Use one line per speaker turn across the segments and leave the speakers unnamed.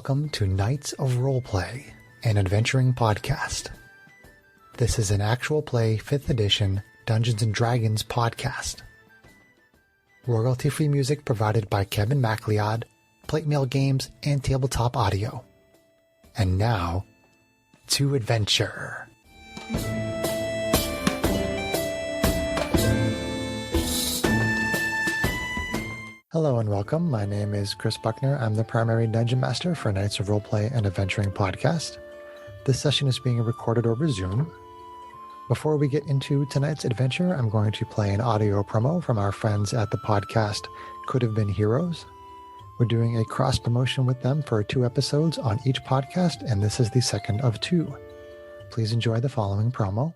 Welcome to Knights of Roleplay, an adventuring podcast. This is an actual play 5th edition Dungeons & Dragons podcast. Royalty-free music provided by Kevin MacLeod, Plate Mail Games, and Tabletop Audio. And now, to adventure. Hello and welcome. My name is Chris Buckner. I'm the primary Dungeon Master for Knights of Roleplay and Adventuring podcast. This session is being recorded over Zoom. Before we get into tonight's adventure, I'm going to play an audio promo from our friends at the podcast Could Have Been Heroes. We're doing a cross promotion with them for 2 episodes on each podcast, and this is the second of 2. Please enjoy the following promo.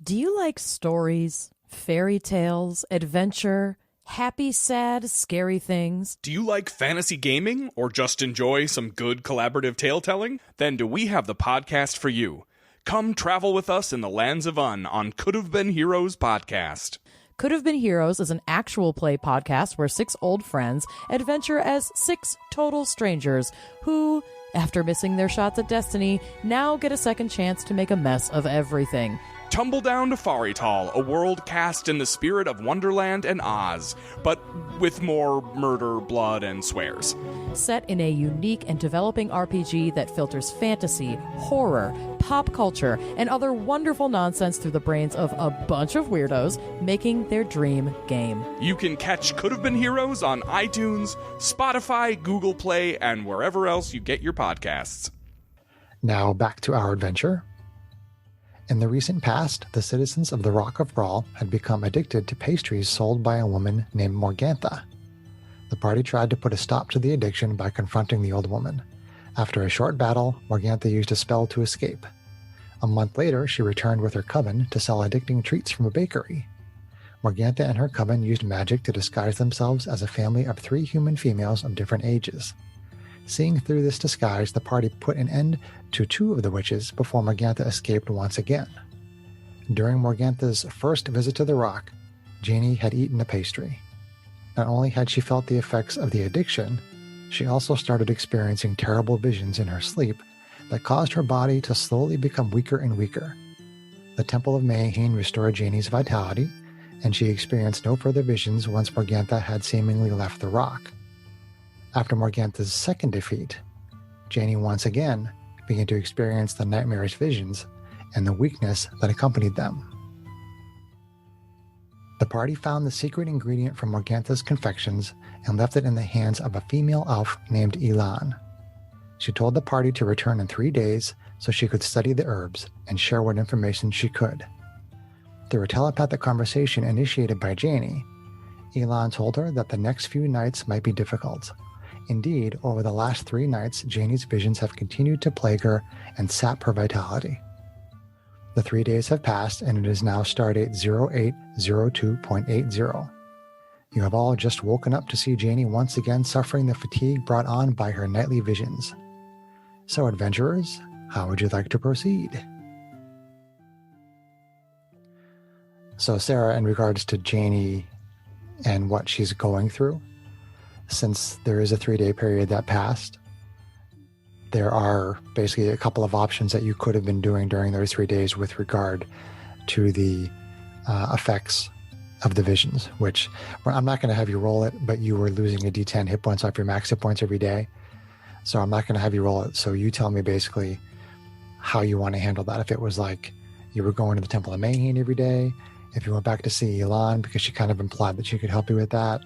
Do you like stories, fairy tales, adventure, happy, sad, scary things?
Do you like fantasy gaming or just enjoy some good collaborative tale-telling? Then do we have the podcast for you. Come travel with us in the lands of Un on Could Have Been Heroes podcast.
Could Have Been Heroes is an actual play podcast where 6 old friends adventure as 6 total strangers who, after missing their shots at destiny, now get a second chance to make a mess of everything.
Tumble down to Farital, a world cast in the spirit of Wonderland and Oz, but with more murder, blood, and swears.
Set in a unique and developing RPG that filters fantasy, horror, pop culture, and other wonderful nonsense through the brains of a bunch of weirdos making their dream game.
You can catch Could Have Been Heroes on iTunes, Spotify, Google Play, and wherever else you get your podcasts.
Now back to our adventure. In the recent past, the citizens of the Rock of Brawl had become addicted to pastries sold by a woman named Morgantha. The party tried to put a stop to the addiction by confronting the old woman. After a short battle, Morgantha used a spell to escape. A month later, she returned with her coven to sell addicting treats from a bakery. Morgantha and her coven used magic to disguise themselves as a family of 3 human females of different ages. Seeing through this disguise, the party put an end to 2 of the witches before Morgantha escaped once again. During Morgantha's first visit to the rock, Janie had eaten a pastry. Not only had she felt the effects of the addiction, she also started experiencing terrible visions in her sleep that caused her body to slowly become weaker and weaker. The Temple of Mayheen restored Janie's vitality, and she experienced no further visions once Morgantha had seemingly left the rock. After Morgantha's second defeat, Janie once again began to experience the nightmarish visions and the weakness that accompanied them. The party found the secret ingredient from Morgantha's confections and left it in the hands of a female elf named Elan. She told the party to return in 3 days so she could study the herbs and share what information she could. Through a telepathic conversation initiated by Janie, Elan told her that the next few nights might be difficult. Indeed, over the last 3 nights, Janie's visions have continued to plague her and sap her vitality. The 3 days have passed, and it is now Stardate 0802.80. You have all just woken up to see Janie once again suffering the fatigue brought on by her nightly visions. So, adventurers, how would you like to proceed? So, Sarah, in regards to Janie and what she's going through, since there is a 3-day period that passed, there are basically a couple of options that you could have been doing during those 3 days with regard to the effects of the visions, which I'm not going to have you roll it, but you were losing a d10 hit points off your max hit points every day. So I'm not going to have you roll it. So you tell me basically how you want to handle that. If it was like you were going to the Temple of Mayheen every day, if you went back to see Elan, because she kind of implied that she could help you with that.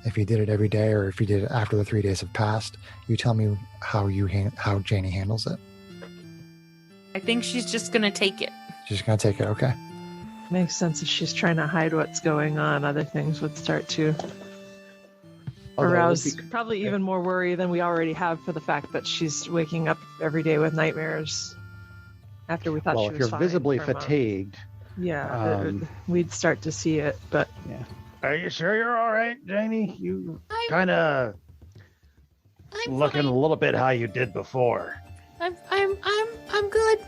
If you did it every day, or if you did it after the 3 days have passed, you tell me how Janie handles it.
I think she's just going to take it.
She's going to take it, okay.
Makes sense. If she's trying to hide what's going on, other things would start to arouse probably even more worry than we already have for the fact that she's waking up every day with nightmares after we thought she was fine.
Well, if you're visibly fatigued.
We'd start to see it, but...
Yeah. Are you sure you're all right, Janie? You kind of looking a little bit how you did before.
I'm good.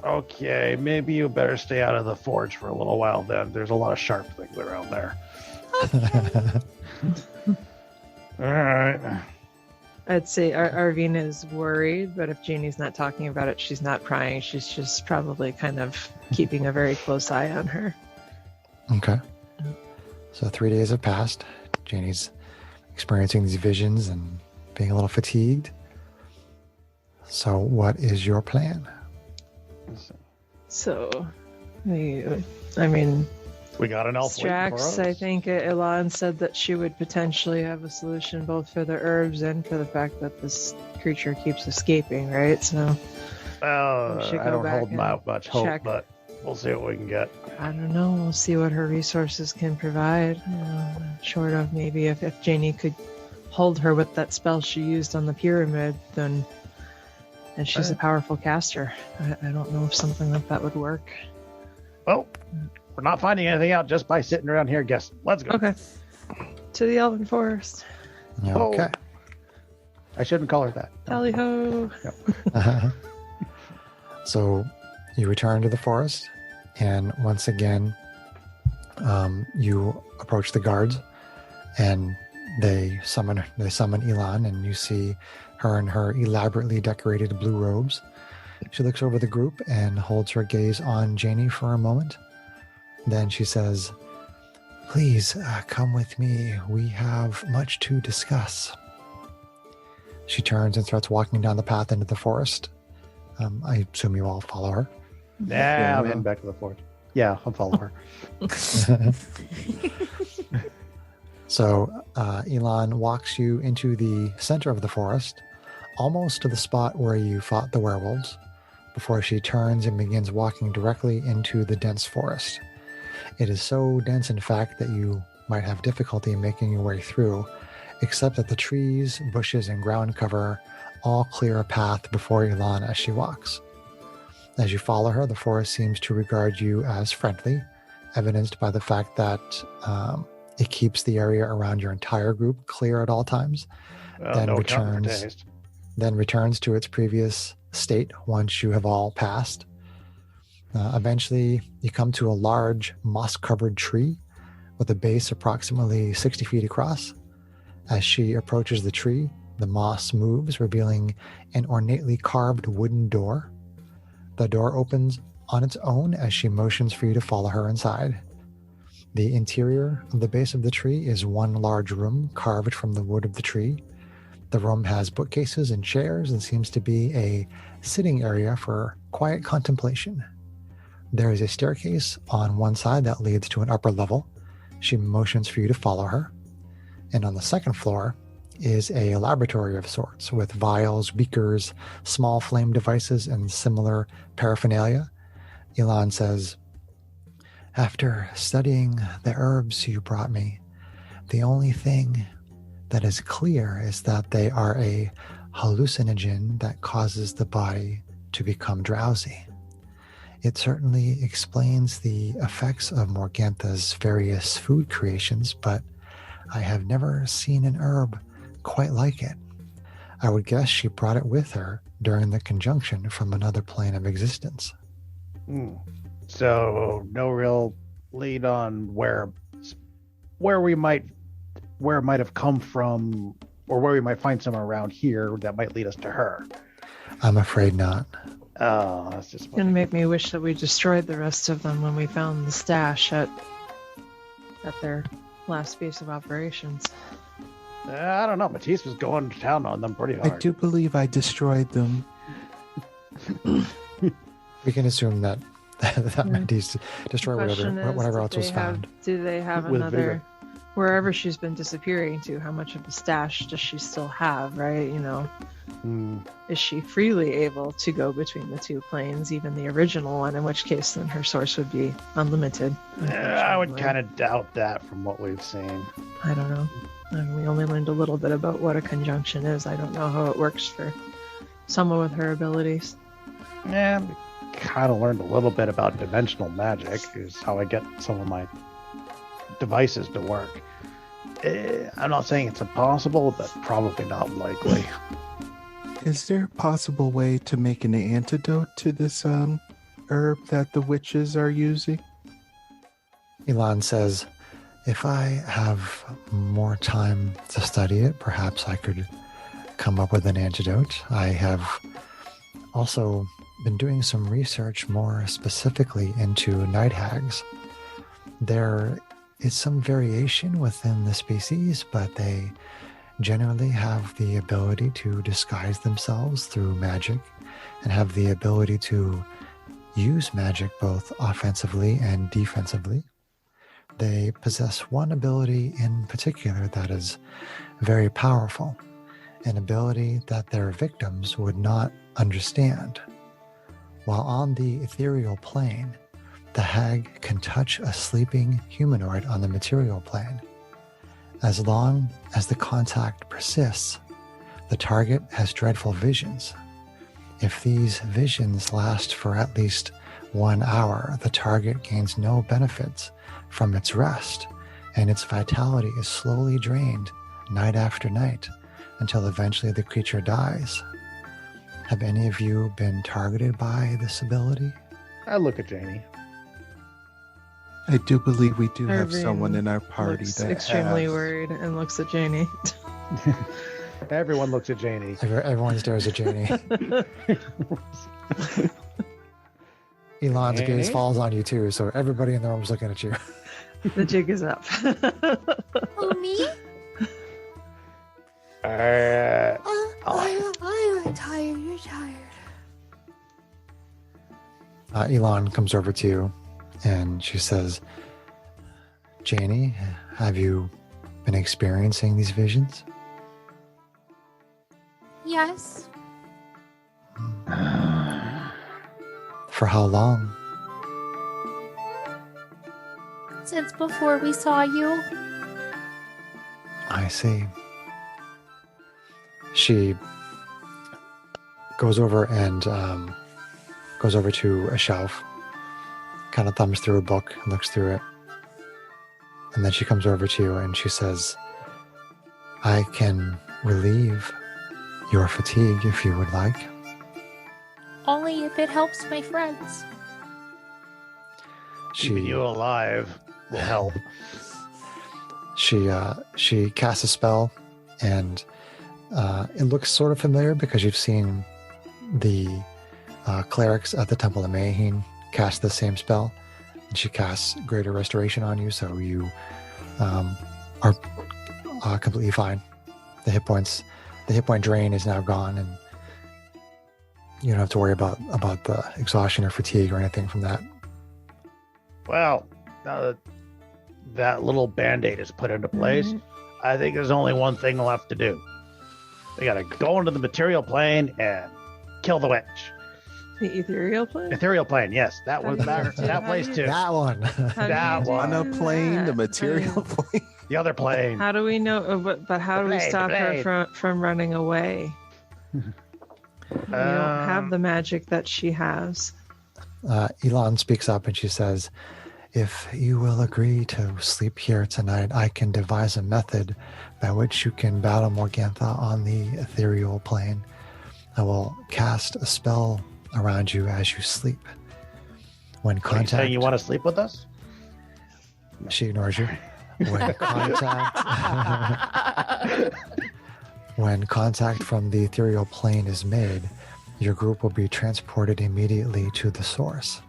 Okay, maybe you better stay out of the forge for a little while then. There's a lot of sharp things around there.
Okay.
All right.
I'd say Arvina is worried, but if Janie's not talking about it, she's not prying. She's just probably kind of keeping a very close eye on her.
Okay. So 3 days have passed. Janie's experiencing these visions and being a little fatigued. So what is your plan?
So, we got
an elf waiting for us.
Strax, I think Elan said that she would potentially have a solution both for the herbs and for the fact that this creature keeps escaping, right? So,
I don't hold out much hope, but we'll see what we can get.
I don't know. We'll see what her resources can provide. Short of maybe if Janie could hold her with that spell she used on the pyramid, then... And she's a powerful caster. I don't know if something like that would work.
Well, we're not finding anything out just by sitting around here guessing. Let's go.
Okay. To the Elven Forest.
Okay.
I shouldn't call her that.
Tally ho.
Yep.
So you return to the forest, and once again, you approach the guards, and they summon Elan, and you see her in her elaborately decorated blue robes. She looks over the group and holds her gaze on Janie for a moment. Then she says, "Please come with me. We have much to discuss." She turns and starts walking down the path into the forest. I assume you all follow her.
Yeah, I'm heading back to the forest. Yeah, I'll follow her.
So Elan walks you into the center of the forest, almost to the spot where you fought the werewolves, before she turns and begins walking directly into the dense forest. It is so dense, in fact, that you might have difficulty making your way through, except that the trees, bushes, and ground cover all clear a path before Elan as she walks. As you follow her, the forest seems to regard you as friendly, evidenced by the fact that it keeps the area around your entire group clear at all times, then returns to its previous state once you have all passed. Eventually, you come to a large moss-covered tree with a base approximately 60 feet across. As she approaches the tree, the moss moves, revealing an ornately carved wooden door. The door opens on its own as she motions for you to follow her inside. The interior of the base of the tree is one large room carved from the wood of the tree. The room has bookcases and chairs and seems to be a sitting area for quiet contemplation. There is a staircase on one side that leads to an upper level. She motions for you to follow her. And on the second floor is a laboratory of sorts with vials, beakers, small flame devices, and similar paraphernalia. Elan says, "After studying the herbs you brought me, the only thing that is clear is that they are a hallucinogen that causes the body to become drowsy. It certainly explains the effects of Morgantha's various food creations, but I have never seen an herb quite like it. I would guess she brought it with her during the conjunction from another plane of existence."
So no real lead on where it might have come from, or where we might find somewhere around here that might lead us to her.
I'm afraid not.
Oh, that's just
It's gonna make me wish that we destroyed the rest of them when we found the stash at their last base of operations.
I don't know. Matisse was going to town on them pretty hard.
I do believe I destroyed them.
We can assume that Matisse destroyed whatever else was found.
Do they have
With
another...
vigor.
Wherever she's been disappearing to, how much of the stash does she still have, right? Is she freely able to go between the two planes, even the original one, in which case then her source would be unlimited?
I would kind of doubt that from what we've seen.
I don't know. We only learned a little bit about what a conjunction is. I don't know how it works for someone with her abilities.
Yeah, we kind of learned a little bit about dimensional magic, is how I get some of my devices to work. I'm not saying it's impossible, but probably not likely.
Is there a possible way to make an antidote to this herb that the witches are using?
Elan says, If I have more time to study it, perhaps I could come up with an antidote. I have also been doing some research more specifically into night hags. There is some variation within the species, but they generally have the ability to disguise themselves through magic and have the ability to use magic both offensively and defensively. They possess one ability in particular that is very powerful, an ability that their victims would not understand. While on the ethereal plane, the hag can touch a sleeping humanoid on the material plane. As long as the contact persists, the target has dreadful visions. If these visions last for at least 1 hour, the target gains no benefits from its rest, and its vitality is slowly drained night after night until eventually the creature dies. Have any of you been targeted by this ability?
I look at Janie.
I do believe we do have
Irving
someone in our party
looks
that
extremely
has.
worried and looks at Janie.
Everyone looks at Janie.
Everyone stares at Janie. Elon's gaze falls on you too, so everybody in the room is looking at you.
The jig is up.
Oh, me? I'm tired. You're tired.
Elon comes over to you and she says, Janie, have you been experiencing these visions?
Yes.
For how long?
Since before we saw you.
I see. She goes over and goes over to a shelf, kind of thumbs through a book and looks through it. And then she comes over to you and she says, I can relieve your fatigue if you would like.
Only if it helps my friends.
Keeping you alive will help.
She casts a spell, and it looks sort of familiar because you've seen the clerics at the Temple of Mayheen cast the same spell, and she casts Greater Restoration on you, so you are completely fine. The hit point drain is now gone, and you don't have to worry about the exhaustion or fatigue or anything from that.
Well, now that that little band-aid is put into place, I think there's only one thing left to do. We gotta go into the material plane and kill the witch.
The ethereal plane?
Ethereal plane, yes. That one, that place too.
That one.
That one.
On a plane, the material plane.
The other plane.
How do we know? But how do we stop her from running away? We don't have the magic that she has.
Elon speaks up and she says, if you will agree to sleep here tonight, I can devise a method by which you can battle Morgantha on the ethereal plane. I will cast a spell around you as you sleep. When
Are you saying you want to sleep with us?
She ignores you. When contact from the ethereal plane is made, your group will be transported immediately to the source.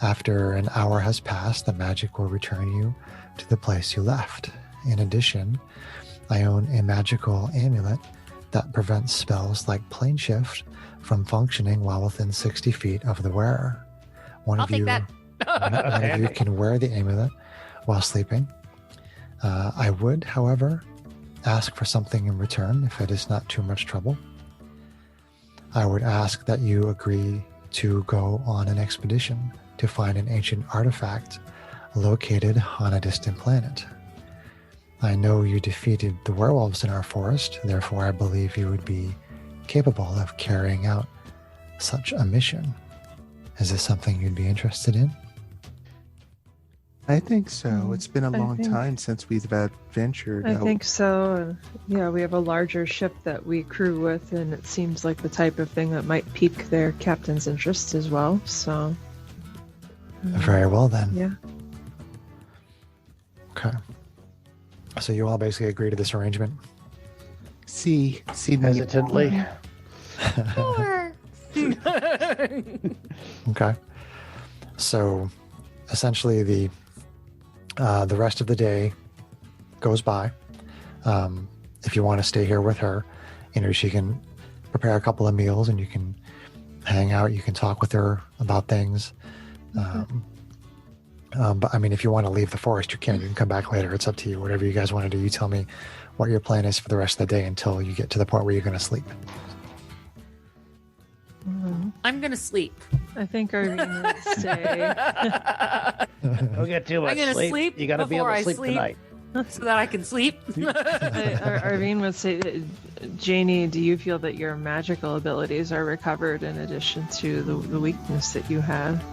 After an hour has passed, the magic will return you to the place you left. In addition, I own a magical amulet that prevents spells like plane shift from functioning while within 60 feet of the wearer.
I'll take that.
One of you can wear the amulet while sleeping. I would, however, ask for something in return if it is not too much trouble. I would ask that you agree to go on an expedition to find an ancient artifact located on a distant planet. I know you defeated the werewolves in our forest, therefore I believe you would be capable of carrying out such a mission. Is this something you'd be interested in?
I think so. It's been a
I
long
think-
time since we've adventured.
I
out.
think so. Yeah, we have a larger ship that we crew with, and it seems like the type of thing that might pique their captain's interest as well. So,
Very well then.
yeah.
Okay. So you all basically agree to this arrangement?
See,
Hesitantly.
Sure.
Okay. So essentially the rest of the day goes by. If you want to stay here with her, she can prepare a couple of meals and you can hang out. You can talk with her about things. But I mean, if you want to leave the forest, you can. You can come back later. It's up to you. Whatever you guys want to do. You tell me what your plan is for the rest of the day until you get to the point where you're going to sleep.
I'm gonna sleep.
I think Arvine would say.
Don't get too much
I'm gonna sleep
You got to be able
before
to
I
sleep
sleep.
tonight.
So that I can sleep.
Arvine would say, Janie, do you feel that your magical abilities are recovered in addition to the weakness that you have?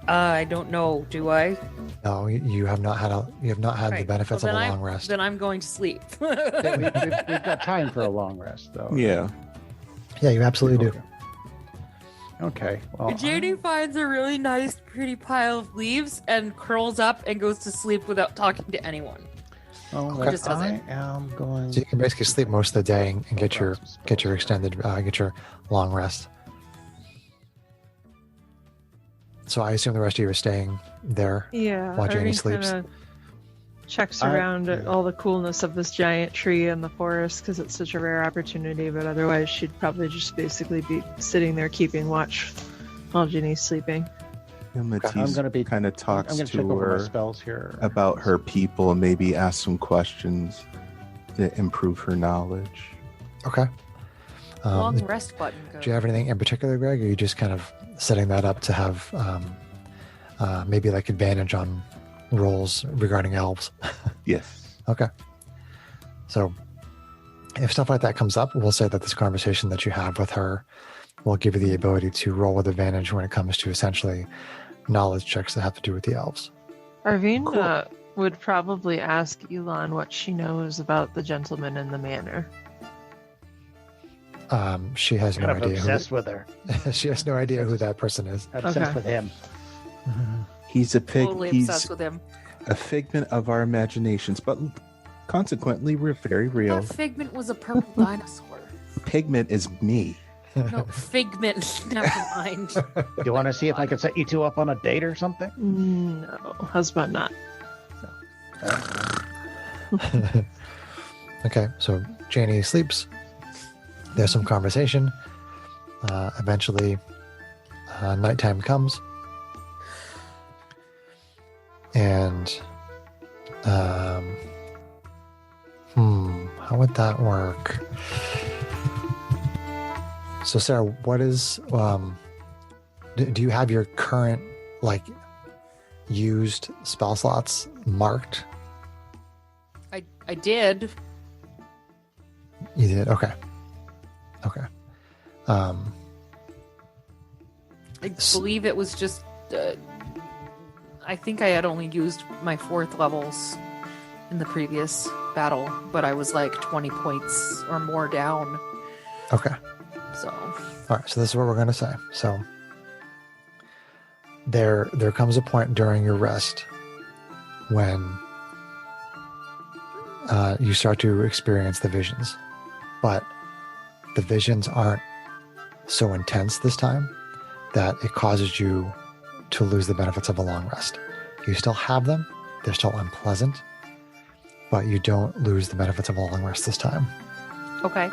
I don't know. Do I?
No, you have not had the
Right.
benefits
Well,
of a
then
long rest.
Then I'm going to sleep.
Yeah, we've got time for a long rest, though.
Yeah.
Yeah, you absolutely do.
Okay. Well,
Janie finds a really nice, pretty pile of leaves and curls up and goes to sleep without talking to anyone.
Okay.
Just does it.
I am going.
So you can basically sleep most of the day and get your extended get your long rest. So I assume the rest of you are staying there.
Yeah.
While Janie
Arvine
sleeps.
kinda checks around at all the coolness of this giant tree in the forest because it's such a rare opportunity, but otherwise she'd probably just basically be sitting there keeping watch while Ginny's sleeping.
And
I'm
Matisse
gonna be.
kind of
I'm
talks
going to check
to
over my
her
spells here.
about her people and maybe ask some questions to improve her knowledge.
Okay.
Long rest button goes.
Do you have anything in particular, Greg? Or are you just kind of setting that up to have maybe like advantage on rolls regarding elves?
Yes.
Okay. So if stuff like that comes up, we'll say that this conversation that you have with her will give you the ability to roll with advantage when it comes to essentially knowledge checks that have to do with the elves.
Arvine would probably ask Elon what she knows about the gentleman in the manor.
She has no
Kind of
idea.
obsessed with her.
She has no idea who that person is.
Obsessed
Okay.
with him.
He's a pig.
Totally
He's
obsessed with him.
a figment of our imaginations, but consequently, we're very real.
That Figment was a purple dinosaur.
Pigment is me.
No, Figment. Never mind.
Do you want to see if I can set you two up on a date or something?
No, how's about not?
Okay, so Janie sleeps. There's some conversation. Eventually, nighttime comes. And, how would that work? So, Sarah, what is, do you have your current, used spell slots marked?
I did.
You did? Okay. Okay.
I believe it was just. I think I had only used my 4th levels in the previous battle, but I was like 20 points or more down.
Okay.
So.
All right. So this is what we're going to say. So there comes a point during your rest when you start to experience the visions, but the visions aren't so intense this time that it causes you to lose the benefits of a long rest. You still have them. They're still unpleasant, but you don't lose the benefits of a long rest this time.
Okay.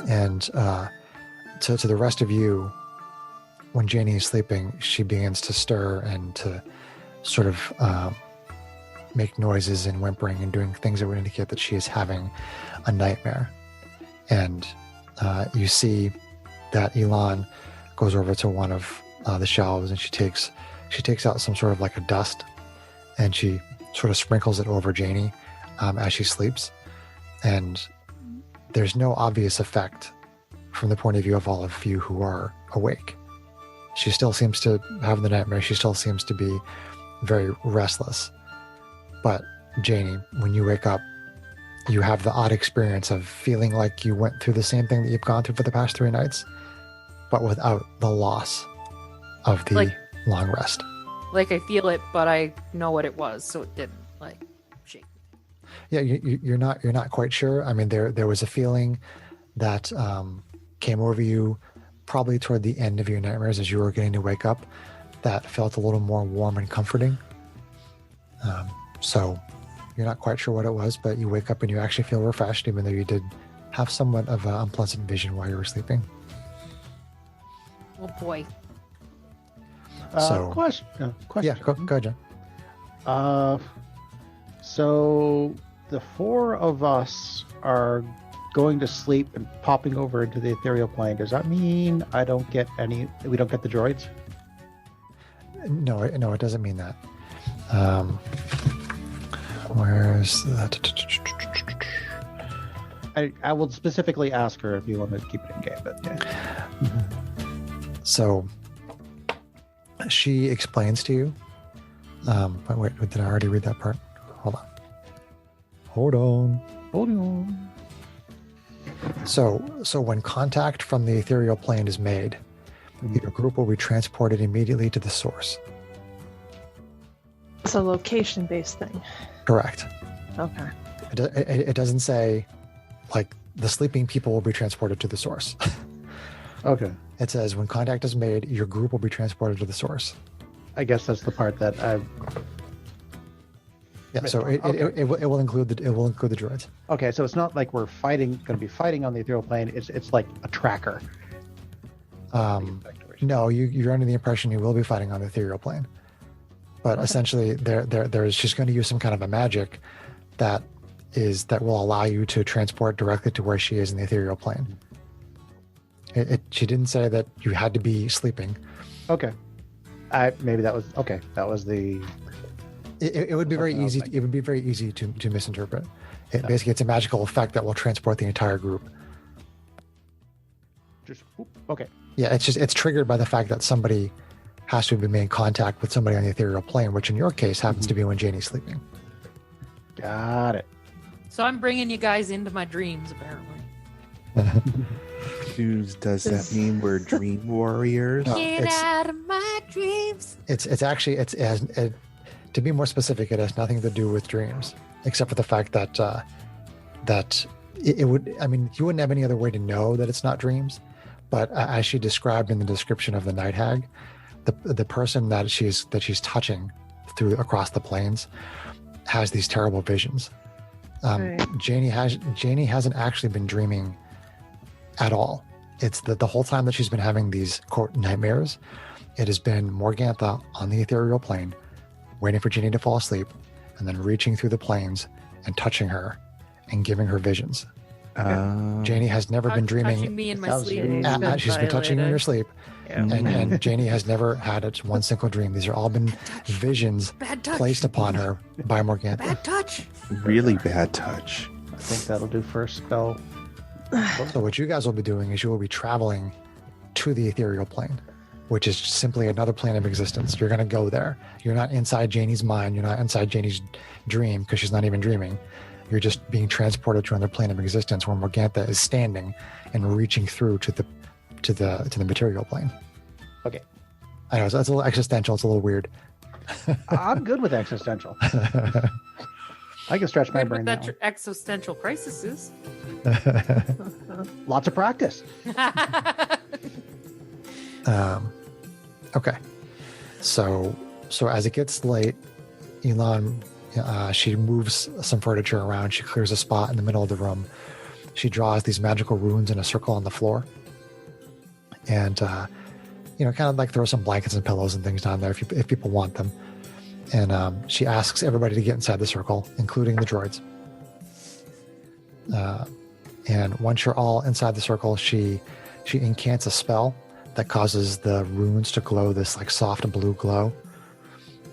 And to the rest of you, when Janie is sleeping, she begins to stir and to sort of make noises and whimpering and doing things that would indicate that she is having a nightmare. And you see that Elon goes over to one of the shelves and she takes out some sort of like a dust and she sort of sprinkles it over Janie as she sleeps. And there's no obvious effect from the point of view of all of you who are awake. She still seems to have the nightmare. She still seems to be very restless. But Janie, when you wake up, you have the odd experience of feeling like you went through the same thing that you've gone through for the past 3 nights, but without the loss of the long rest.
Like I feel it, but I know what it was, so it didn't like shake.
Yeah, you're not quite sure. I mean, there was a feeling that came over you probably toward the end of your nightmares as you were getting to wake up that felt a little more warm and comforting. So you're not quite sure what it was, but you wake up and you actually feel refreshed, even though you did have somewhat of an unpleasant vision while you were sleeping.
Oh boy.
So
question.
yeah, go ahead, John.
So the four of us are going to sleep and popping over into the ethereal plane. Does that mean we don't get the droids?
No, it doesn't mean that. Where's that?
I will specifically ask her if you want to keep it in game, but yeah.
So she explains to you. But wait, did I already read that part? Hold on. So when contact from the ethereal plane is made, your group will be transported immediately to the source.
It's a location-based thing.
Correct.
Okay.
It doesn't say like the sleeping people will be transported to the source.
Okay.
It says when contact is made, your group will be transported to the source.
I guess that's the part that I.
Yeah. So it will include the droids.
Okay, so it's not like we're going to be fighting on the ethereal plane. It's like a tracker.
No, you're under the impression you will be fighting on the ethereal plane, but essentially she's going to use some kind of a magic that will allow you to transport directly to where she is in the ethereal plane. She didn't say that you had to be sleeping.
Okay. Maybe that was okay. That was the.
It would be very easy. It would be very easy to misinterpret. Basically, it's a magical effect that will transport the entire group.
Okay.
Yeah, it's triggered by the fact that somebody has to be made contact with somebody on the ethereal plane, which in your case happens to be when Janie's sleeping.
Got it.
So I'm bringing you guys into my dreams, apparently.
Does that mean we're dream warriors?
No,
Get out of my dreams.
It's actually to be more specific, it has nothing to do with dreams, except for the fact that it would. I mean, you wouldn't have any other way to know that it's not dreams. But as she described in the description of the night hag, the person that she's touching across the plains has these terrible visions.
Right.
Janie hasn't actually been dreaming at all. It's the whole time that she's been having these quote nightmares, it has been Morgantha on the ethereal plane, waiting for Janie to fall asleep, and then reaching through the planes and touching her and giving her visions. Janie has never been dreaming.
Touching me in my sleep.
She's been touching you in your sleep,
Yeah.
and Janie has never had one single dream. These are all been visions
Bad touch.
placed upon her by Morgantha.
Bad touch.
Really bad touch.
I think that'll do first spell.
So what you guys will be doing is you will be traveling to the ethereal plane, which is simply another plane of existence. You're going to go there. You're not inside Janie's mind. You're not inside Janie's dream because she's not even dreaming. You're just being transported to another plane of existence where Morgantha is standing and reaching through to the material plane.
Okay.
I know it's a little existential. It's a little weird.
I'm good with existential. I can stretch my
Good
brain
with
that
that existential crises.
Lots of practice.
Okay. So as it gets late, Elon, she moves some furniture around. She clears a spot in the middle of the room. She draws these magical runes in a circle on the floor. And, kind of like throw some blankets and pillows and things down there if people want them. And she asks everybody to get inside the circle, including the droids. And once you're all inside the circle, she incants a spell that causes the runes to glow this like soft blue glow.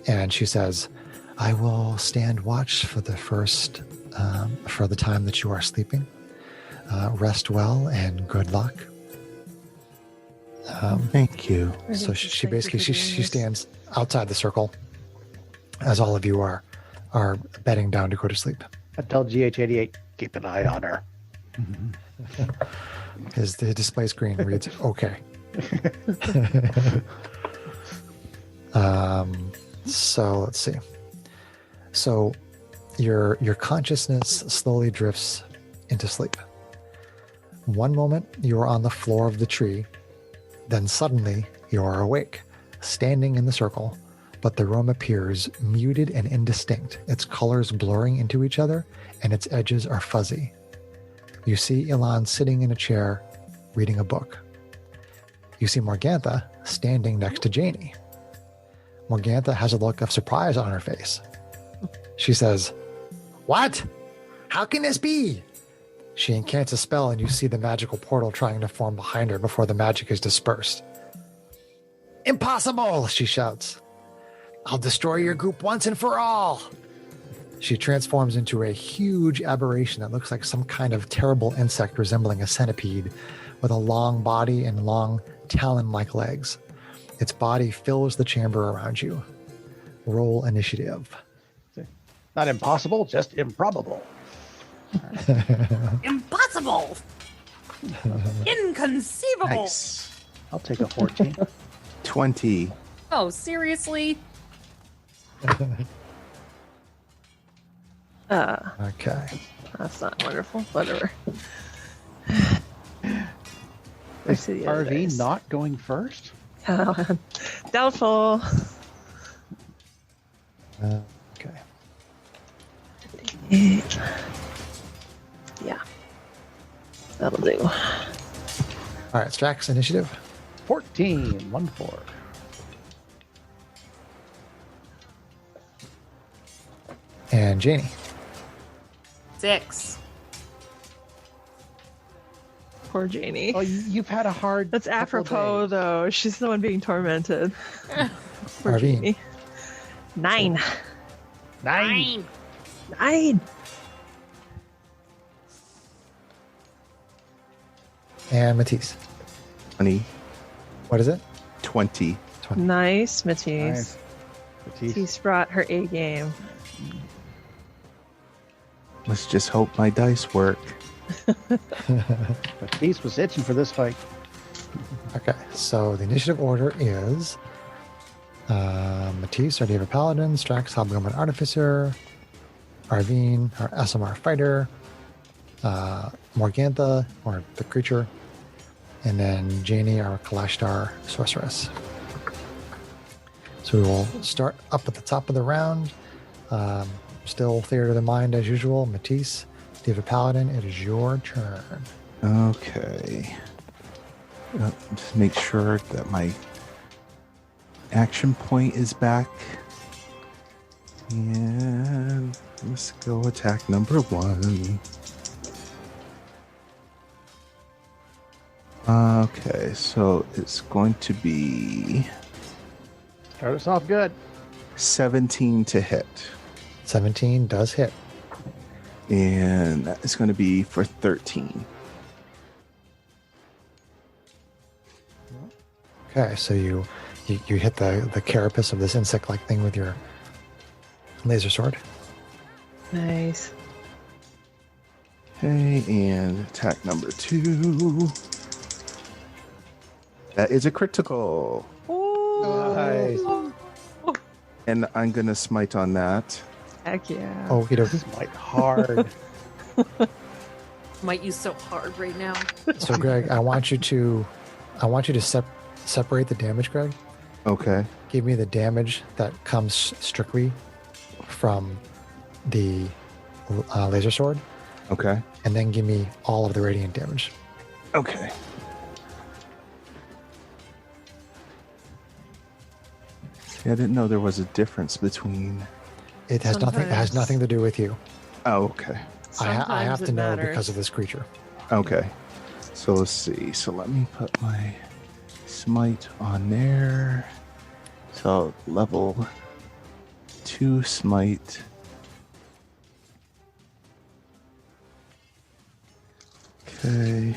And she says, I will stand watch for the time that you are sleeping. Rest well and good luck.
Thank you.
So she basically she stands outside the circle as all of you are bedding down to go to sleep.
I tell GH88, keep an eye on her.
His display screen reads okay. So let's see. So your consciousness slowly drifts into sleep. One moment you are on the floor of the tree, then suddenly you are awake, standing in the circle, but the room appears muted and indistinct, its colors blurring into each other, and its edges are fuzzy. You see Ilan sitting in a chair, reading a book. You see Morgantha standing next to Janie. Morgantha has a look of surprise on her face. She says, "What? How can this be?" She incants a spell and you see the magical portal trying to form behind her before the magic is dispersed. "Impossible!" she shouts. "I'll destroy your group once and for all." She transforms into a huge aberration that looks like some kind of terrible insect resembling a centipede with a long body and long talon-like legs. Its body fills the chamber around you. Roll initiative.
Not impossible, just improbable.
Impossible! Inconceivable!
Nice.
I'll take a 14.
20.
Oh, seriously?
Okay.
That's not wonderful. Whatever.
Is
see the other
RV
dice.
not going first?
Doubtful.
Okay.
Yeah. That'll do.
All right, Strax, initiative.
14. 1-4.
And Janie.
6.
Poor Janie.
Oh, you've had a hard.
That's
couple
apropos,
days.
though. She's the one being tormented. Poor
Arvine.
Janie. 9.
9.
9.
And Matisse.
20.
What is it?
20.
20.
Nice, Matisse.
Nice. Matisse.
Matisse brought her A game.
Let's just hope my dice work.
Matisse was itching for this fight.
Okay, so the initiative order is Matisse, our David Paladin, Strax, Hobgoblin Artificer, Arvine, our SMR Fighter, Morgantha, or the creature, and then Janie, our Kalashtar Sorceress. So we will start up at the top of the round. Still Theater of the Mind as usual. Matisse, David Paladin, it is your turn.
Okay. Just make sure that my action point is back. And let's go attack number 1. Okay, so it's going to be
Start us off good.
17 to hit.
17 does hit.
And that is going to be for 13.
Okay, so you hit the carapace of this insect-like thing with your laser sword.
Nice.
Okay, and attack number 2. That is a critical.
Nice.
And I'm going to smite on that.
Heck yeah.
Okie dokie.
Smite hard.
Might use so hard right now.
So Greg, I want you to separate the damage, Greg.
Okay.
Give me the damage that comes strictly from the laser sword,
Okay.
and then give me all of the radiant damage.
Okay. Yeah, I didn't know there was a difference between.
It has
Sometimes.
nothing to do with you.
Oh, okay.
I have
Sometimes
to
it
know
matters.
because of this creature.
Okay. So let's see. So let me put my smite on there. So level 2 smite. Okay.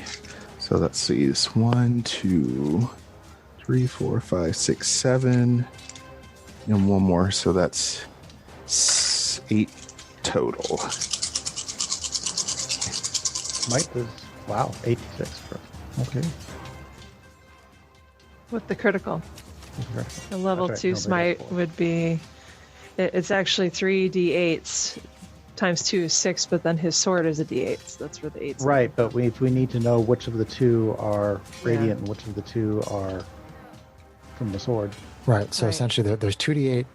So let's see. It's 1, 2, 3, 4, 5, 6, 7. And one more. So that's 8 total.
Smite is, wow, 86. Okay.
With the critical. The level
That's right,
2
nobody
smite
got 4.
would be It's actually 3d8s. Times 2 is 6, but then his sword is a d8, so that's where the 8's
Right, but we need to know which of the two are radiant and which of the two are from the sword.
Right. So
Right.
essentially, there's 2d8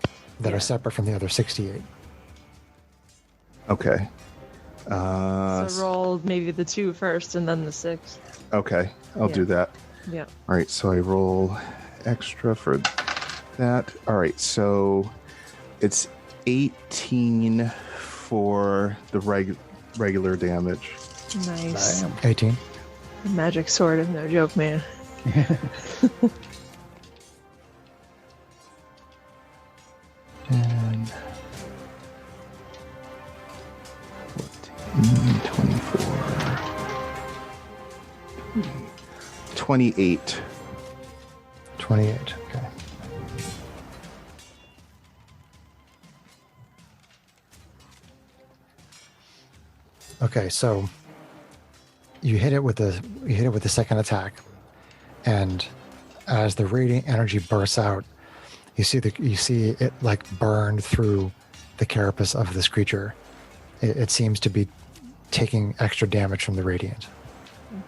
that
Yeah.
are separate from the other 68.
Okay.
So roll maybe the 2 first and then the 6.
Okay, I'll
Yeah.
do that.
Yeah.
All right, so I roll extra for that. All right, so it's 18 for the regular damage.
Nice.
Damn.
18.
The magic sword is no joke, man.
10, 14, 24, 28.
28. Okay. Okay, so you hit it with the second attack, and as the radiant energy bursts out, you see it like burned through the carapace of this creature. It seems to be taking extra damage from the radiant.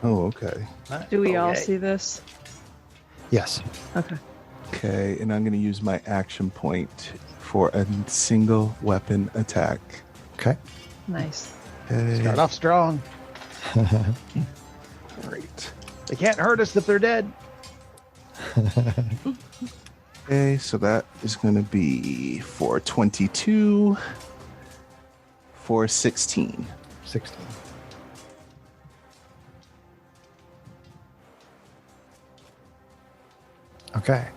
Oh, okay.
Do we all
Okay.
see this?
Yes.
Okay.
Okay, and I'm going to use my action point for a single weapon attack.
Okay.
Nice.
Okay.
Start off strong.
Great.
They can't hurt us if they're dead.
Okay, so that is going to be for 22, for 16.
16. Okay.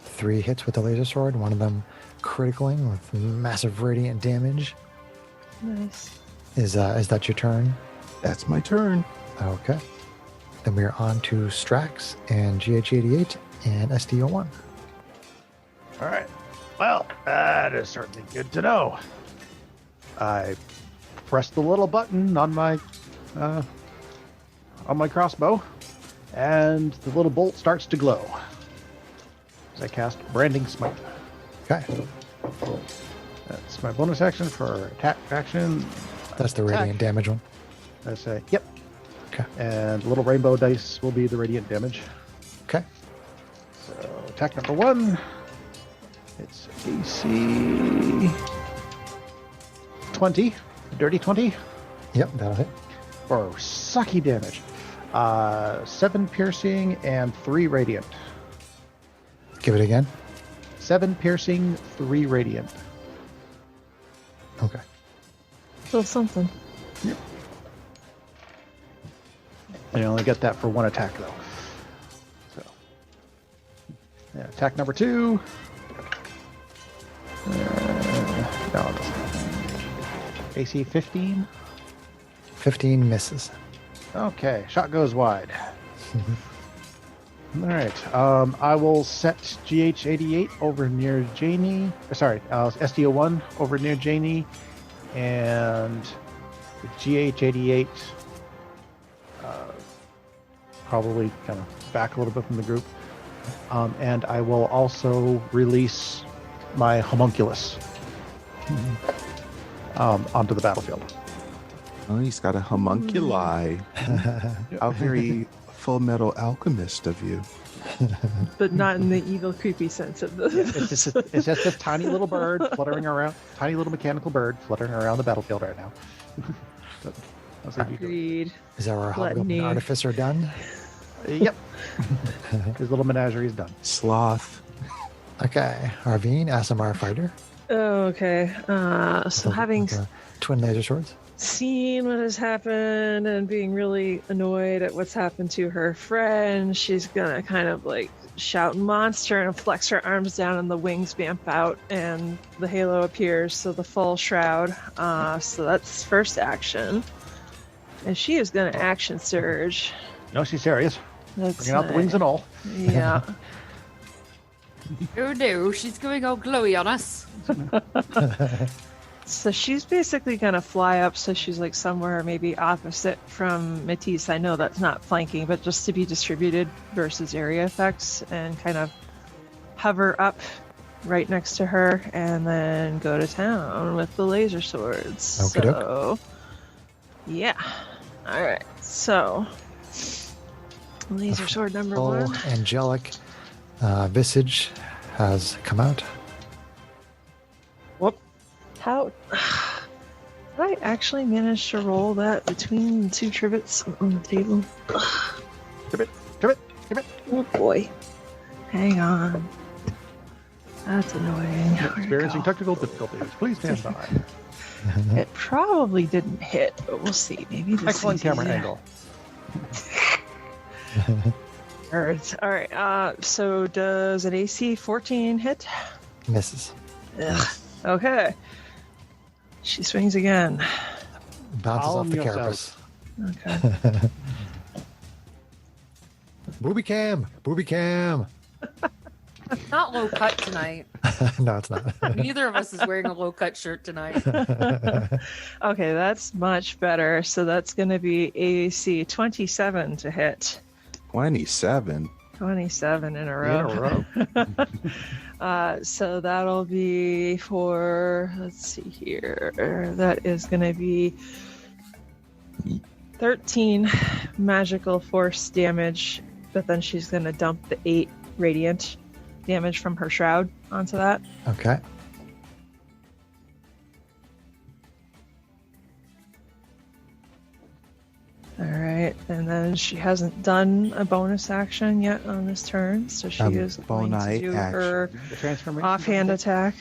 3 hits with the laser sword, one of them critically with massive radiant damage.
Nice.
Is that your turn?
That's my turn.
Okay. Then we are on to Strax and GH88 and SDO1.
All right. Well, that is certainly good to know. I press the little button on my crossbow, and the little bolt starts to glow. As I cast Branding Smite.
Okay.
That's my bonus action for attack action.
That's the radiant damage one.
I say, yep.
Okay.
And the little rainbow dice will be the radiant damage.
Okay.
So attack number 1. It's AC 20, dirty 20
Yep, that'll hit.
for sucky damage. 7 piercing and 3 radiant.
Give it again.
7 piercing, 3 radiant.
Okay.
Still something.
I only get that for 1 attack though. So, yeah, attack number 2. No, it doesn't. AC 15.
15 misses.
Okay, shot goes wide. All right, I will set GH88 over near Janie. Sorry, SDO1 over near Janie, and GH88 probably kind of back a little bit from the group. And I will also release my homunculus onto the battlefield.
Oh, he's got a homunculi. How very Full Metal Alchemist of you.
But not in the evil, creepy sense of the.
It's just a tiny little bird fluttering around, tiny little mechanical bird fluttering around the battlefield right now. But I'll say you do it.
Agreed.
Is our
Gluttony.
hobgoblin artificer done?
Yep. His little menagerie is done.
Sloth.
Okay. Arvine, Asimar fighter.
Oh, okay. So having
With the twin laser swords.
seen what has happened and being really annoyed at what's happened to her friend, she's gonna kind of like shout monster and flex her arms down and the wings vamp out and the halo appears, so the full shroud. So that's first action. And she is gonna action surge.
No, she's serious.
That's
Bringing out the wings and all.
Yeah.
Oh no, she's going all glowy on us.
So she's basically gonna fly up, so she's like somewhere maybe opposite from Matisse. I know that's not flanking, but just to be distributed versus area effects, and kind of hover up right next to her and then go to town with the laser swords.
Okey-doke.
So, yeah. All right. So, laser sword number
Full
1.
angelic visage has come out.
Whoop. How did I actually manage to roll that between the 2 trivets on the table?
Trivet.
Oh boy. Hang on. That's annoying. Where'd it
Experiencing
go?
technical difficulties. Please stand by.
It probably didn't hit, but we'll see. Maybe this
Excellent
thing's
camera
easier.
angle.
All right. So does an AC 14 hit?
Misses.
Ugh. Okay. She swings again.
Bounces off the
Calm
carapace.
Okay.
Booby cam! Booby cam!
Not low cut tonight.
No, it's not.
Neither of us is wearing a low cut shirt tonight.
Okay, that's much better. So that's going to be AC 27 to hit.
27.
27 in a row. So that'll be for, let's see here. That is going to be 13 magical force damage, but then she's going to dump the 8 radiant damage from her shroud onto that.
Okay.
All right, and then she hasn't done a bonus action yet on this turn, so she is going to
bonite
do her
The transformation.
offhand attack.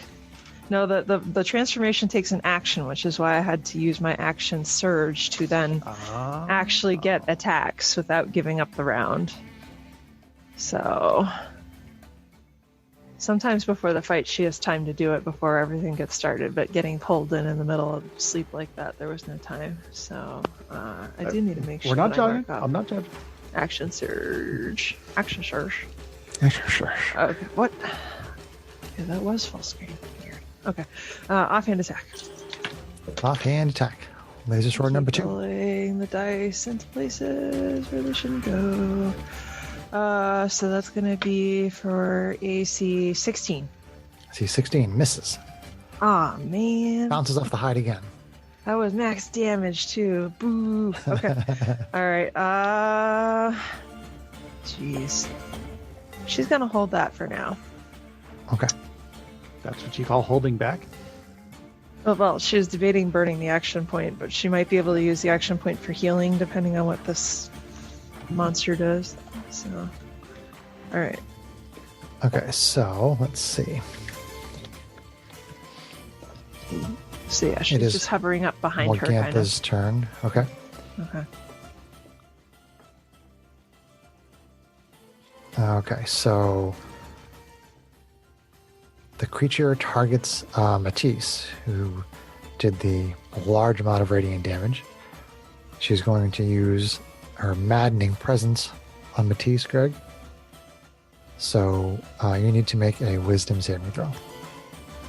No, the transformation takes an action, which is why I had to use my action surge to then actually get attacks without giving up the round. So sometimes before the fight, she has time to do it before everything gets started, but getting pulled in the middle of sleep like that, there was no time. So I do need to make sure
We're not
that I
judging.
mark up
I'm not judging.
action surge. Action surge.
Sure.
Okay, what? Okay, that was full screen. Weird. Okay, offhand attack.
Offhand attack. Laser sword number 2.
Rolling the dice into places where they shouldn't go. So that's gonna be for AC 16.
See, 16 misses.
Aw, man.
Bounces off the hide again.
That was max damage too. Boo. Okay. All right. Jeez. She's gonna hold that for now.
Okay.
That's what you call holding back.
Oh, well, she was debating burning the action point, but she might be able to use the action point for healing depending on what this monster does. So, all right.
Okay, so let's see.
So yeah,
It
she's
is
just hovering up behind her, kind of.
Morgantha's turn. Okay.
Okay.
Okay, so the creature targets Matisse, who did the large amount of radiant damage. She's going to use her maddening presence on Matisse, Greg. So you need to make a wisdom saving throw.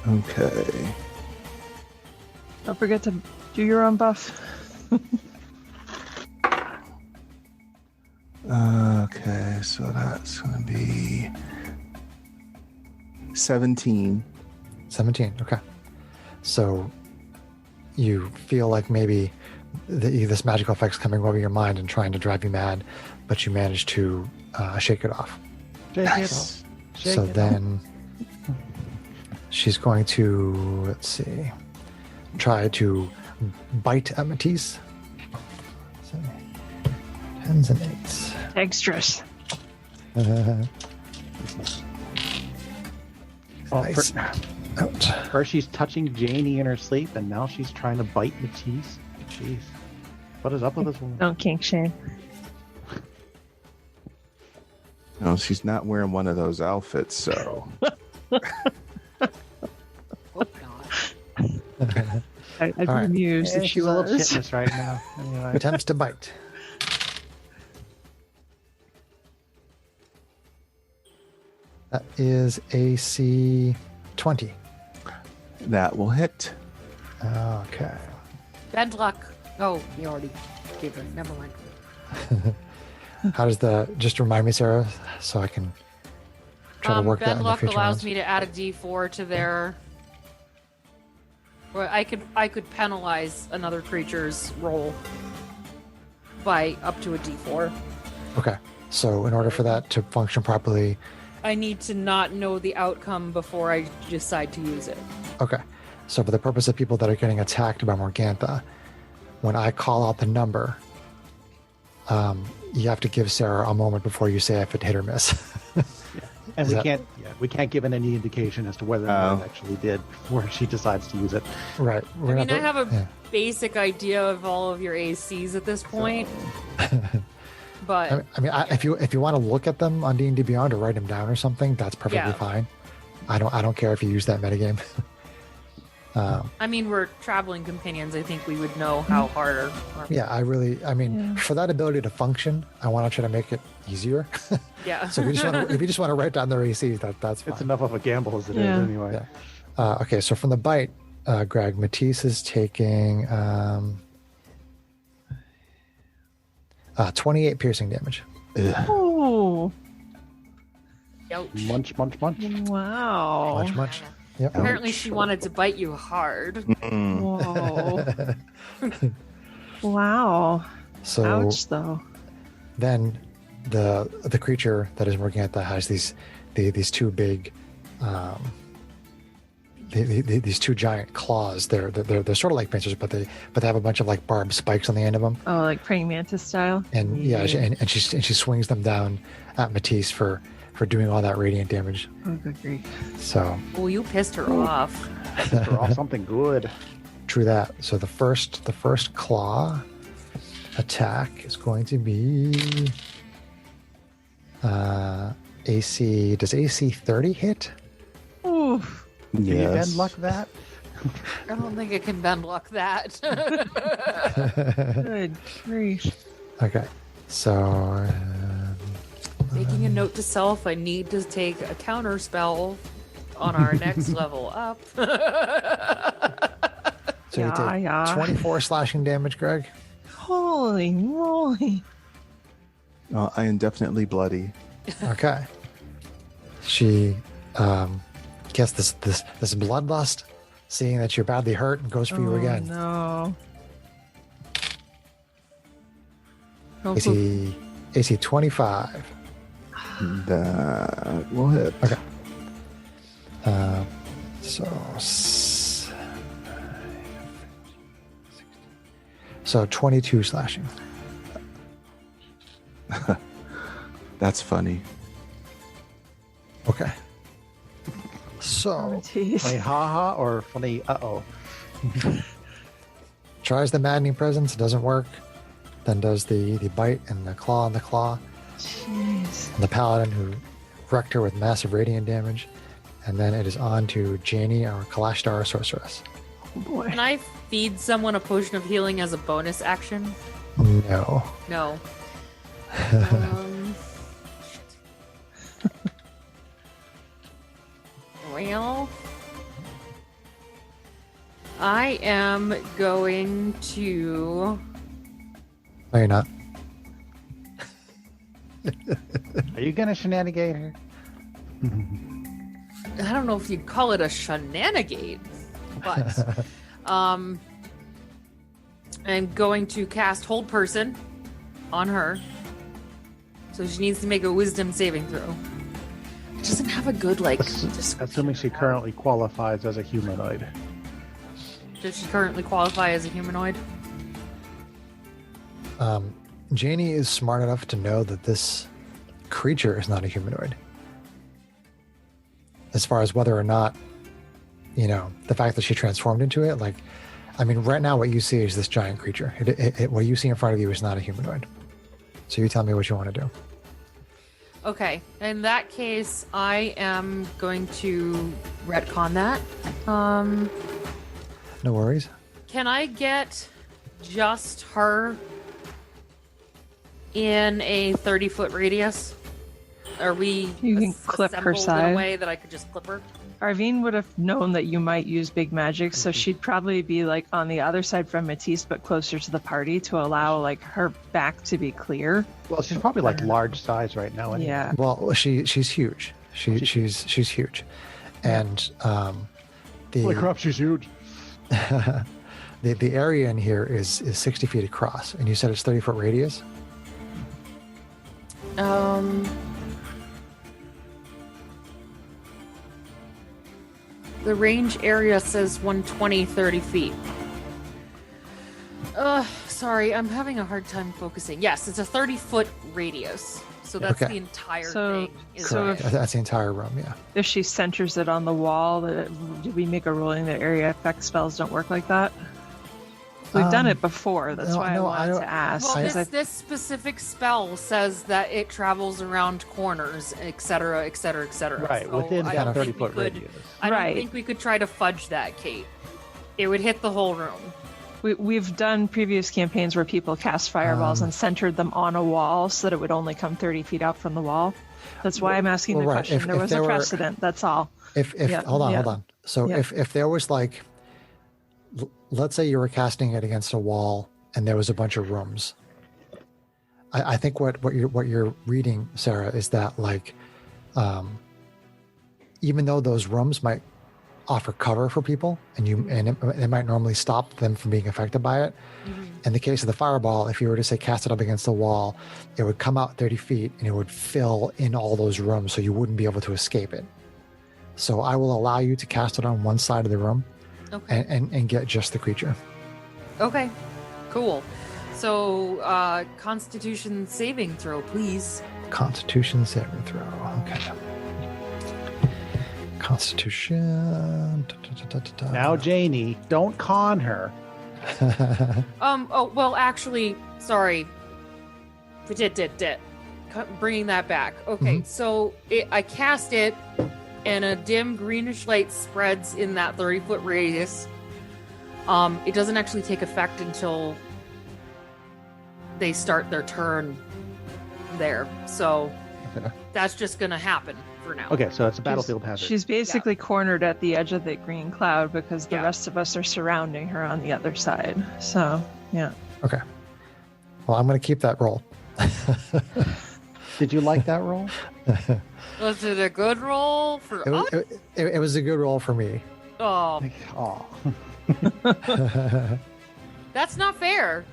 Okay.
Don't forget to do your own buff.
Okay, so that's going to be 17.
17, okay. So you feel like maybe this magical effect's coming over your mind and trying to drive you mad, but you manage to shake it off.
Shake
Nice.
it off. Shake
So
it
then she's going to, let's see, try to bite at Matisse. So, 10s and 8s.
Dexterous.
Oh,
Nice. Out.
First she's touching Janie in her sleep, and now she's trying to bite Matisse. Jeez. What is up with this woman?
Don't kink shame.
No, she's not wearing one of those outfits, so.
Oh, God.
I'd be
All right.
amused if
Yeah,
she
she's a little
was.
shitless right now. Anyway.
Attempts to bite. That is AC 20.
That will hit.
Okay.
Bad luck. Oh, you already gave her. Never mind.
How does just remind me, Sarah, so I can try to work that in
Bend
the
luck
future
allows
rounds.
me to add a D4 to their. Or I could penalize another creature's roll by up to a D4.
Okay. So in order for that to function properly,
I need to not know the outcome before I decide to use it.
okay. So for the purpose of people that are getting attacked by Morgantha, when I call out the number, you have to give Sarah a moment before you say if it hit or miss.
And
Is
we
that-
can't give it any indication as to whether or not it actually did before she decides to use it.
Right.
I mean, I have a
yeah.
basic idea of all of your ACs at this point, but
I mean, if you want to look at them on D&D Beyond or write them down or something, that's perfectly
Yeah.
fine. I don't care if you use that metagame.
I mean, we're traveling companions. I think we would know how hard or
Yeah, for that ability to function, I want to try to make it easier.
yeah.
So if you just want to write down their ACs, that's fine.
It's enough of a gamble as it is
Yeah.
anyway.
Yeah. Okay, so from the bite, Greg, Matisse is taking 28 piercing damage.
Oh,
Ouch.
Munch, munch, munch.
wow.
Much. Yep.
Apparently, she wanted to bite you hard.
Whoa. Wow.
So
Ouch, though.
then the creature that is Morgantha has these two big these two giant claws. They're sort of like pincers, but they have a bunch of like barbed spikes on the end of them.
Oh, like praying mantis style.
And and she swings them down at Matisse for doing all that radiant damage.
Oh, good grief.
So
Well, you pissed her off.
They're all something good.
true that. So the first claw attack is going to be AC. Does AC 30 hit?
Oof.
Can you
Yes.
bend luck that?
I don't think it can bend luck that.
Good grief.
Okay. So
Making a note to self, I need to take a counter spell on our next level up.
so you take
Yeah.
24 slashing damage, Greg.
Holy moly.
I am definitely bloody.
Okay. She gets this bloodlust, seeing that you're badly hurt, and goes for you again.
No.
AC 25.
That will hit.
Okay. So 22 slashing.
That's funny.
Okay. So
Jeez.
Funny haha or funny uh-oh?
tries the maddening presence, doesn't work. Then does the bite and the claw on the claw.
Jeez.
And the paladin who wrecked her with massive radiant damage. And then it is on to Janie, our Kalashtar sorceress.
Oh boy.
Can I feed someone a potion of healing as a bonus action?
No.
No. Well, I am going to.
No, you're not.
Are you gonna shenanigate her?
I don't know if you'd call it a shenanigate, but I'm going to cast Hold Person on her. So she needs to make a Wisdom saving throw. It doesn't have a good description.
Assuming she currently qualifies as a humanoid.
Does she currently qualify as a humanoid?
Janie is smart enough to know that this creature is not a humanoid. As far as whether or not, the fact that she transformed into it, right now what you see is this giant creature. What you see in front of you is not a humanoid. So you tell me what you want to do.
Okay, in that case, I am going to retcon that.
No worries.
Can I get just her in a 30-foot radius? Are we
You can clip her
assembled in
side.
a way that I could just clip her?
Arvine would have known that you might use big magic, so she'd probably be on the other side from Matisse, but closer to the party to allow her back to be clear.
Well, she's probably large size right now. Anyway.
Yeah.
Well, she's huge. She's huge, and
Holy crap, she's huge.
the area in here is 60 feet across, and you said it's 30-foot radius.
The range area says 120, 30 feet. Sorry, I'm having a hard time focusing. Yes, it's a 30-foot radius. So that's the entire thing.
Correct. That's the entire room, yeah.
If she centers it on the wall, did we make a ruling that area effect spells don't work like that? We've done it before. That's why I wanted to ask.
Well, this specific spell says that it travels around corners, etc., etc., etc.
Right,
so
within that 30-foot radius.
I don't think we could try to fudge that, Kate. It would hit the whole room.
We've done previous campaigns where people cast fireballs and centered them on a wall so that it would only come 30 feet out from the wall. That's why I'm asking the question. There was a precedent. That's all.
Hold on. So if there was like, let's say you were casting it against a wall and there was a bunch of rooms. I think what you're reading, Sarah, is that like, even though those rooms might offer cover for people, and it might normally stop them from being affected by it. Mm-hmm. In the case of the fireball, if you were to say cast it up against the wall, it would come out 30 feet and it would fill in all those rooms, so you wouldn't be able to escape it. So I will allow you to cast it on one side of the room, and get just the creature. Okay,
cool. So Constitution saving throw, please.
Constitution saving throw. Okay. Constitution.
Now, Janie, don't con her.
Well, actually, sorry. Bringing that back. Okay, so I cast it, and a dim greenish light spreads in that 30-foot radius. It doesn't actually take effect until they start their turn there. So that's just going to happen for now.
Okay, so it's a battlefield hazard.
She's basically cornered at the edge of the green cloud because the rest of us are surrounding her on the other side. So, yeah.
Okay. Well, I'm going to keep that roll.
Did you like that roll?
Was it a good roll for us?
It was a good roll for me.
Oh. That's not fair.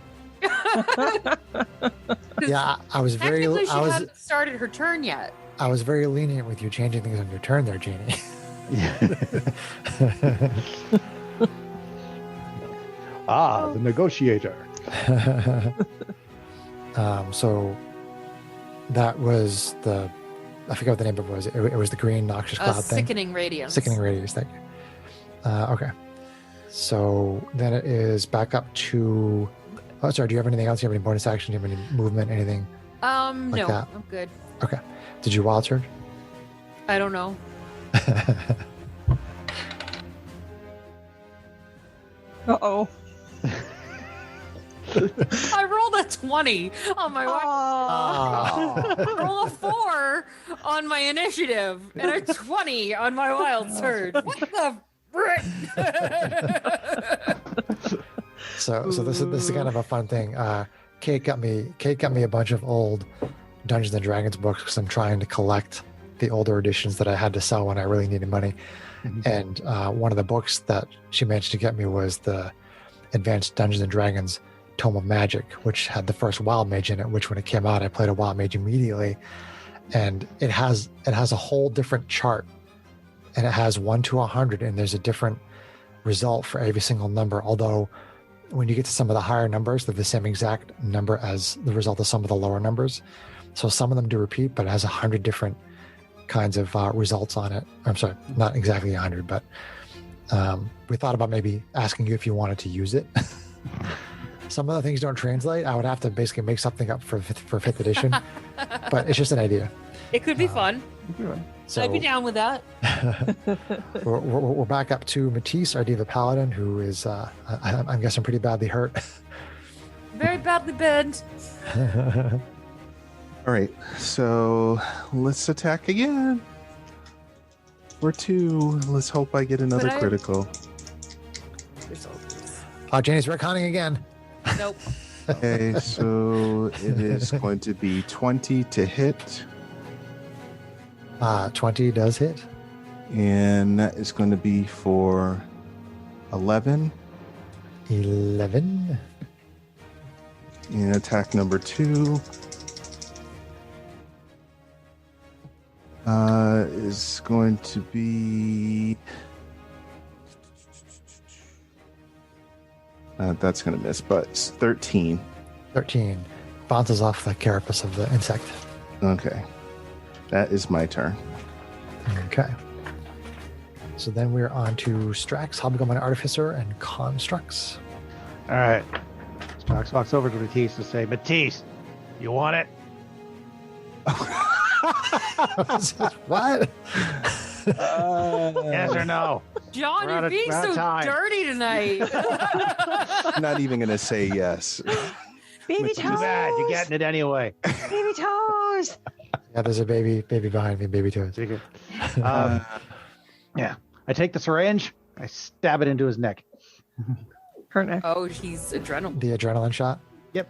Yeah, I was very.
Technically, she hadn't started her turn yet.
I was very lenient with you changing things on your turn there, Jeannie.
The negotiator.
So that was I forget what the name of it was. It was the green noxious cloud thing.
Sickening radius.
Sickening radius, thank you. Okay. So then it is back up to... Oh, sorry, do you have anything else? Do you have any bonus action? Do you have any movement, anything?
No,
that?
I'm good.
Okay. Did you wild surge?
I don't know.
Uh-oh.
I rolled a 20 on my I rolled a 4 on my initiative and a 20 on my wild surge. What the frick?
So this is kind of a fun thing. Kate got me a bunch of old Dungeons and Dragons books because I'm trying to collect the older editions that I had to sell when I really needed money. Mm-hmm. And one of the books that she managed to get me was the Advanced Dungeons and Dragons Tome of Magic, which had the first Wild Mage in it, which when it came out, I played a Wild Mage immediately. And it has a whole different chart, and it has 1 to 100, and there's a different result for every single number. Although when you get to some of the higher numbers, they're the same exact number as the result of some of the lower numbers. So some of them do repeat, but it has 100 different kinds of results on it. I'm sorry, not exactly 100, but we thought about maybe asking you if you wanted to use it. Some of the things don't translate. I would have to basically make something up for 5th edition, but it's just an idea.
It could be fun.
So
I'd be down with that.
we're back up to Matisse, our Diva Paladin, who is, I'm guessing, pretty badly hurt.
Very badly burned.
All right, so let's attack again. Or 2. Let's hope I get another critical.
Janie's retconning again.
Nope.
Okay, so it is going to be 20 to hit.
20 does hit.
And that is going to be for 11.
11.
And attack number 2 is going to be... that's going to miss, but it's 13.
13. Bounces off the carapace of the insect.
Okay. That is my turn.
Okay. So then we're on to Strax, Hobgoblin Artificer, and Constructs.
All right. Strax walks over to Matisse and say, Matisse, you want it?
What?
Yes or no?
John,
We're out
you're
of-
being
we're out of
so
time.
dirty tonight.
I'm not even going to say yes.
Baby
Too bad. You're getting it anyway.
Baby toes.
Yeah, there's a baby behind me, baby toes.
Yeah. I take the syringe. I stab it into his neck.
Her neck.
Oh, he's adrenaline.
The adrenaline shot.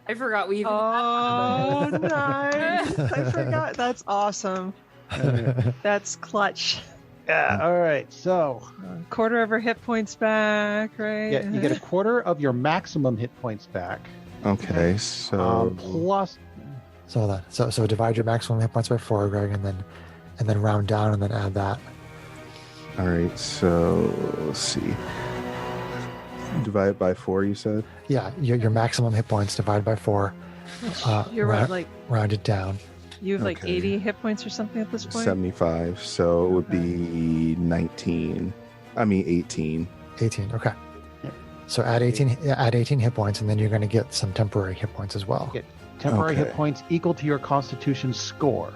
I forgot we even.
Oh, nice. I forgot. That's awesome. That's clutch.
Yeah. All right. So,
Quarter of her hit points back, right?
yeah, you get a quarter of your maximum hit points back.
Okay, so...
Plus,
So hold on. So divide your maximum hit points by 4, Greg, and then round down and then add that.
All right, so let's see. Divide it by 4, you said?
Yeah, your maximum hit points divided by 4.
You're right. Like
Round it down.
you have like
Okay.
80 hit points or something at this point.
75, so it would be 18.
18. Okay.
Yep.
So add 18 hit points, and then you're going to get some temporary hit points as well.
get temporary hit
Okay.
points equal to your Constitution score.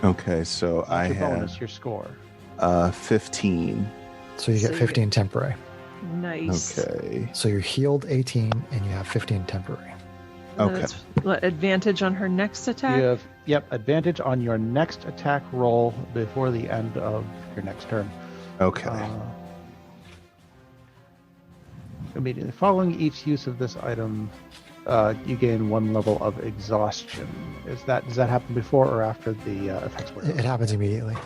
Okay, so
Not
I
your
have
bonus, your score.
15.
So you get
So you
15 temporary.
Nice.
Okay.
So you're healed 18, and you have 15 temporary.
And then
Okay.
it's what, advantage on her next attack.
You have advantage on your next attack roll before the end of your next turn.
Okay.
Immediately following each use of this item, you gain 1 level of exhaustion. Does that happen before or after the effects were?
It happens immediately.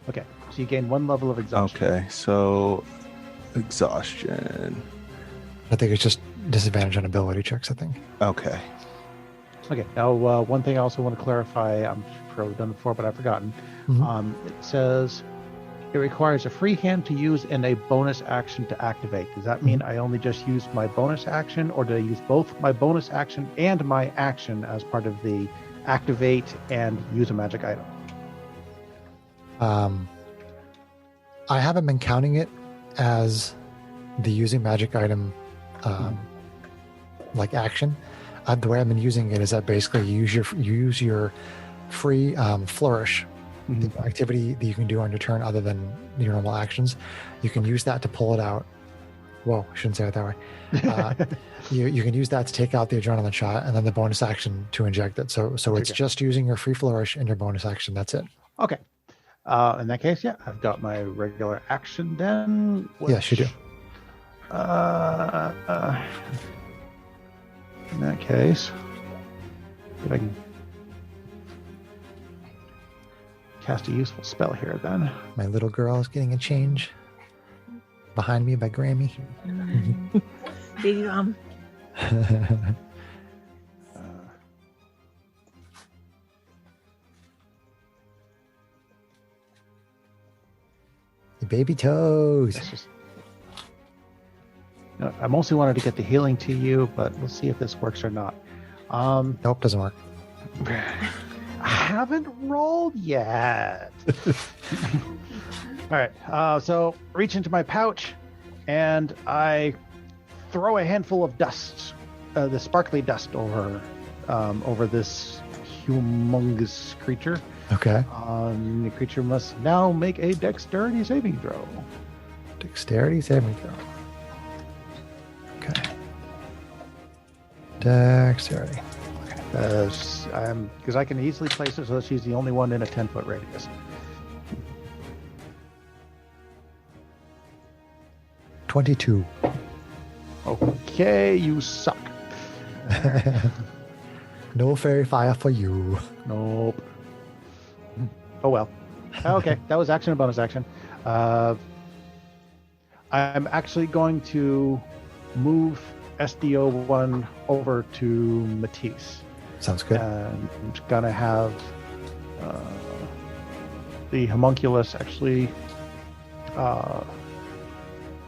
Okay, so you gain 1 level of exhaustion.
Okay, so exhaustion.
I think it's just disadvantage on ability checks, I think.
Okay.
Okay. Now, one thing I also want to clarify. I'm sure I've done it before, but I've forgotten.
Mhm.
It says it requires a free hand to use and a bonus action to activate. Does that mean I only just use my bonus action, or do I use both my bonus action and my action as part of the activate and use a magic item?
I haven't been counting it as the using magic item like action. The way I've been using it is that basically you use your free flourish, the activity that you can do on your turn other than your normal actions. You can use that to pull it out. Whoa, I shouldn't say it that way. You can use that to take out the adrenaline shot, and then the bonus action to inject it. So it's just using your free flourish and your bonus action. That's it.
Okay. In that case, yeah, I've got my regular action then.
Yes, you do.
In that case, if I can cast a useful spell here then.
My little girl is getting a change behind me by Grammy.
Baby mom.
The baby toes.
That's just, no, I mostly wanted to get the healing to you, but we'll see if this works or not.
Nope, doesn't work.
I haven't rolled yet. All right, so reach into my pouch, and I throw a handful of dust, the sparkly dust over this humongous creature.
Okay.
The creature must now make a dexterity saving throw.
Dexterity saving throw. Okay. Dexterity.
Because I can easily place it so that she's the only one in a 10-foot radius.
22.
Okay, you suck.
No fairy fire for you.
Nope. Oh well. Okay, that was action and bonus action. I'm actually going to move SDO1 over to Matisse.
Sounds good.
And I'm just gonna have the homunculus actually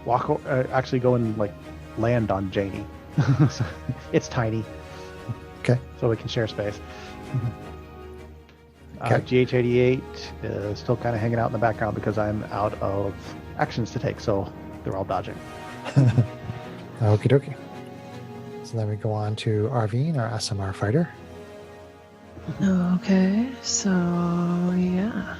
actually go and like land on Janie. So, it's tiny.
Okay.
So we can share space.
Okay.
GH88 is still kind of hanging out in the background because I'm out of actions to take, so they're all dodging.
Okie dokie. So then we go on to Arvine, our SMR fighter.
Okay, so yeah.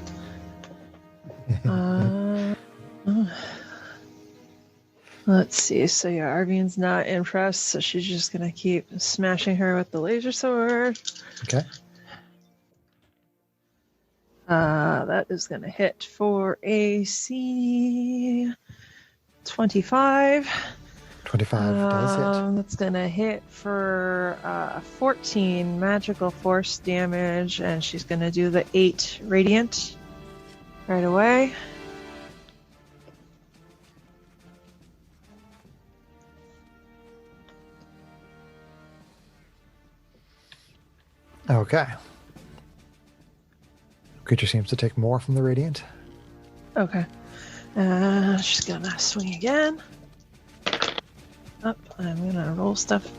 Let's see. So yeah, Arvine's not impressed, so she's just gonna keep smashing her with the laser sword.
Okay.
That is gonna hit for AC 25.
25 does hit.
That's gonna hit for 14 magical force damage, and she's gonna do the 8 radiant right away.
Okay. Creature seems to take more from the radiant.
Okay. She's gonna swing again. Up. I'm gonna roll stuff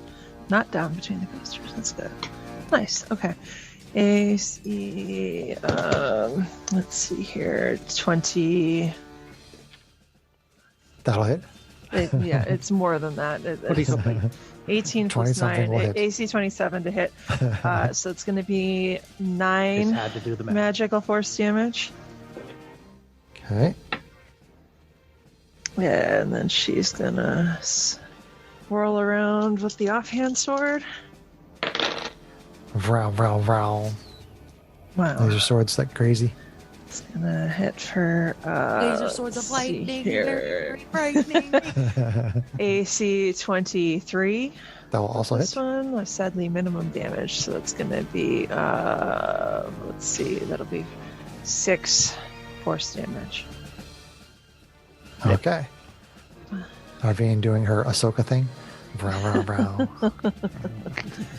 not down between the coasters. That's good. Nice. Okay. AC. Let's see here. 20.
That'll hit.
Yeah, it's more than that.
What do you think?
18 plus
20-something will
9.
hit.
AC 27 to hit. So it's going to be
Just
9
had to do the math.
magical force damage.
Okay.
Yeah, and then she's going to whirl around with the offhand sword.
Vrow, vrow, vrow.
Wow.
Laser swords like crazy.
It's going to hit for...
Laser swords
let's
of
see
lightning.
here.
They're very frightening.
AC 23.
That will also
This
hit.
one was sadly minimum damage, so it's going to be, let's see, that'll be 6 force damage.
Okay. Arvine doing her Ahsoka thing. Vrow, vrow, vrow.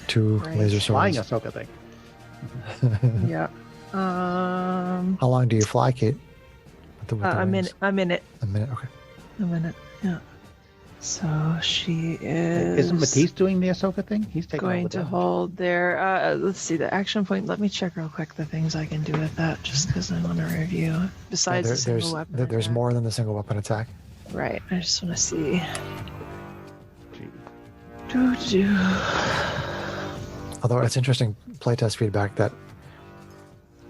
2
Right.
laser
Flying
swords.
Ahsoka thing.
Yeah.
How long do you fly, Kate? With the
a
wings?
minute. A minute.
A minute, okay.
A minute. Yeah. So she is.
Isn't Matisse doing the Ahsoka thing? He's taking all
going
the
to
damage.
hold there. Let's see the action point. Let me check real quick the things I can do with that, just because I want to review. Besides the single weapon.
there's
attack.
more than the single weapon attack.
Right. I just want to see.
Gee.
Doo-doo.
Although it's interesting playtest feedback that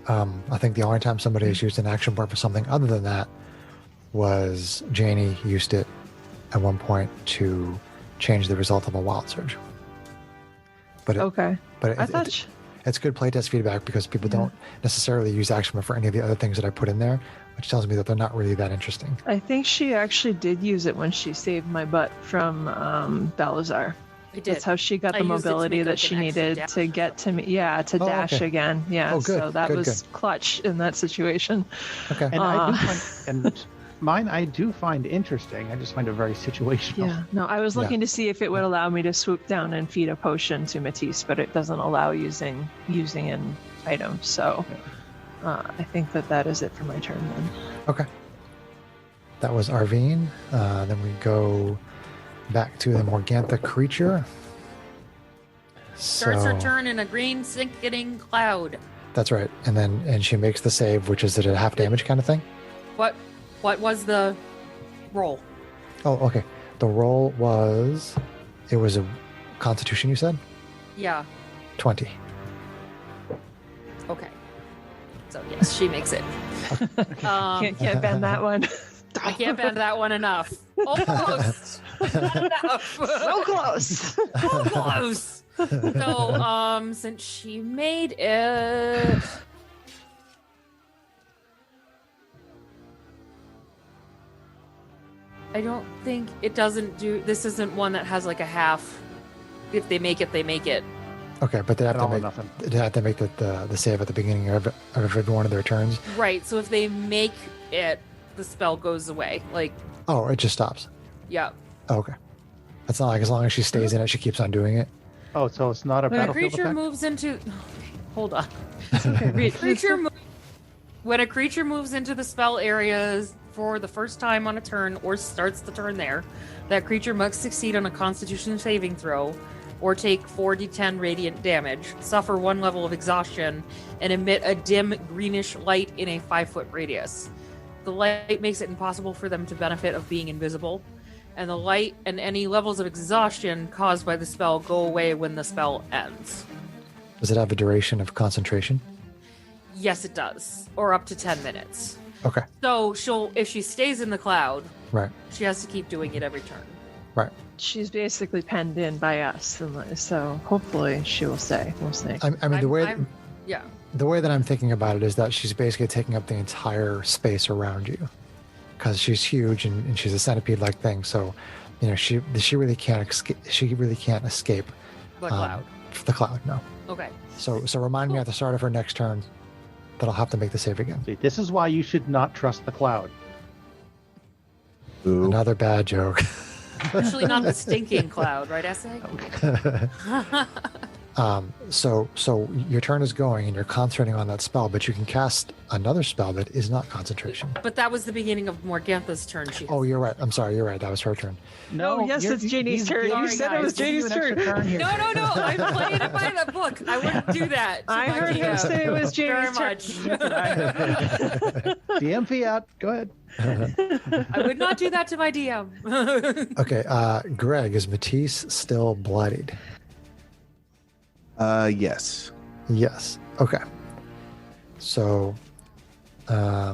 I think the only time somebody has used an action point for something other than that was Janie used it at one point to change the result of a wild surge. But
Okay.
but
I thought.
it's good playtest feedback because people don't necessarily use action point for any of the other things that I put in there, which tells me that they're not really that interesting.
I think she actually did use it when she saved my butt from Balazar.
I did.
That's how she got
I
the
used it to
mobility
make,
that
like,
she
an extra
needed
dash
to get to me. Yeah, to
Oh,
dash
okay.
again. Yeah,
Oh, good,
so that
good,
was
good.
clutch in that situation.
Okay.
And I do find, and mine I do find interesting. I just find it very situational.
Yeah, no, I was looking to see if it would allow me to swoop down and feed a potion to Matisse, but it doesn't allow using an item. So I think that is it for my turn then.
Okay. That was Arvine. Then we go back to the Morgantha creature.
Starts her turn in a green sickening cloud.
That's right. And she makes the save, which is at a half damage kind of thing.
What was the roll?
Oh, okay. The roll was, it was a Constitution, you said?
Yeah.
20.
Okay. So yes, she makes it.
Can't bend that one.
I can't bend that one enough. Almost. Not enough.
So close.
Close. So, since she made it, I don't think it doesn't do. This isn't one that has like a half. If they make it, they make it.
Okay, but they have
And
to
all or
make
nothing.
they have to make the save at the beginning of every one of their turns.
Right. So if they make it, the spell goes away. Like,
Oh, it just stops.
yeah.
Oh, okay. That's not like as long as she stays in it, she keeps on doing it.
Oh, so it's not a
When a
battlefield
creature
effect?
moves into, hold on.
Creature
When a creature moves into the spell areas for the first time on a turn or starts the turn there, that creature must succeed on a Constitution saving throw, or take 4d10 radiant damage, suffer 1 level of exhaustion, and emit a dim greenish light in a 5-foot radius. The light makes it impossible for them to benefit of being invisible, and the light and any levels of exhaustion caused by the spell go away when the spell ends.
Does it have a duration of concentration?
Yes, it does, or up to 10 minutes.
Okay.
So if she stays in the cloud,
Right.
she has to keep doing it every turn.
Right.
She's basically penned in by us, and so hopefully she will stay. We'll see.
I mean,
Yeah.
the way that I'm thinking about it is that she's basically taking up the entire space around you, because she's huge and she's a centipede-like thing. So, you know, she really can't escape. She really can't escape
The cloud.
the cloud. No.
Okay.
So remind me at the start of her next turn that I'll have to make the save again.
See, this is why you should not trust the cloud.
Ooh.
Another bad joke.
Especially not the stinking cloud, right, Essay?
So your turn is going and you're concentrating on that spell, but you can cast another spell that is not concentration.
But that was the beginning of Morgantha's turn. She
Oh, you're right. I'm sorry. You're right. That was her turn.
Oh, yes, it's Janie's turn. You said it was Janie's turn.
No. I'm playing it by the book. I wouldn't do that. to
I
my
heard him
DM.
say it was
Very
Janie's turn.
much.
DM fiat. Go ahead.
I would not do that to my DM.
Okay. Greg, is Matisse still bloodied?
Yes.
Yes. Okay. So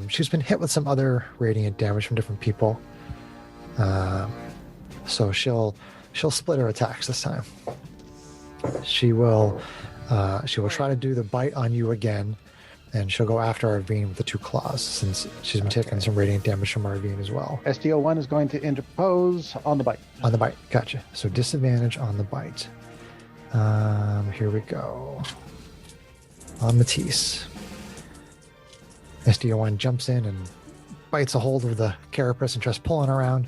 she's been hit with some other radiant damage from different people. So she'll split her attacks this time. She will try to do the bite on you again, and she'll go after Arvine with the 2 claws, since she's been taking some radiant damage from Arvine as well.
SDO1 is going to interpose on the bite.
On the bite. Gotcha. So disadvantage on the bite. Here we go. On Matisse. SDO1 jumps in and bites a hold of the carapace and tries pulling around.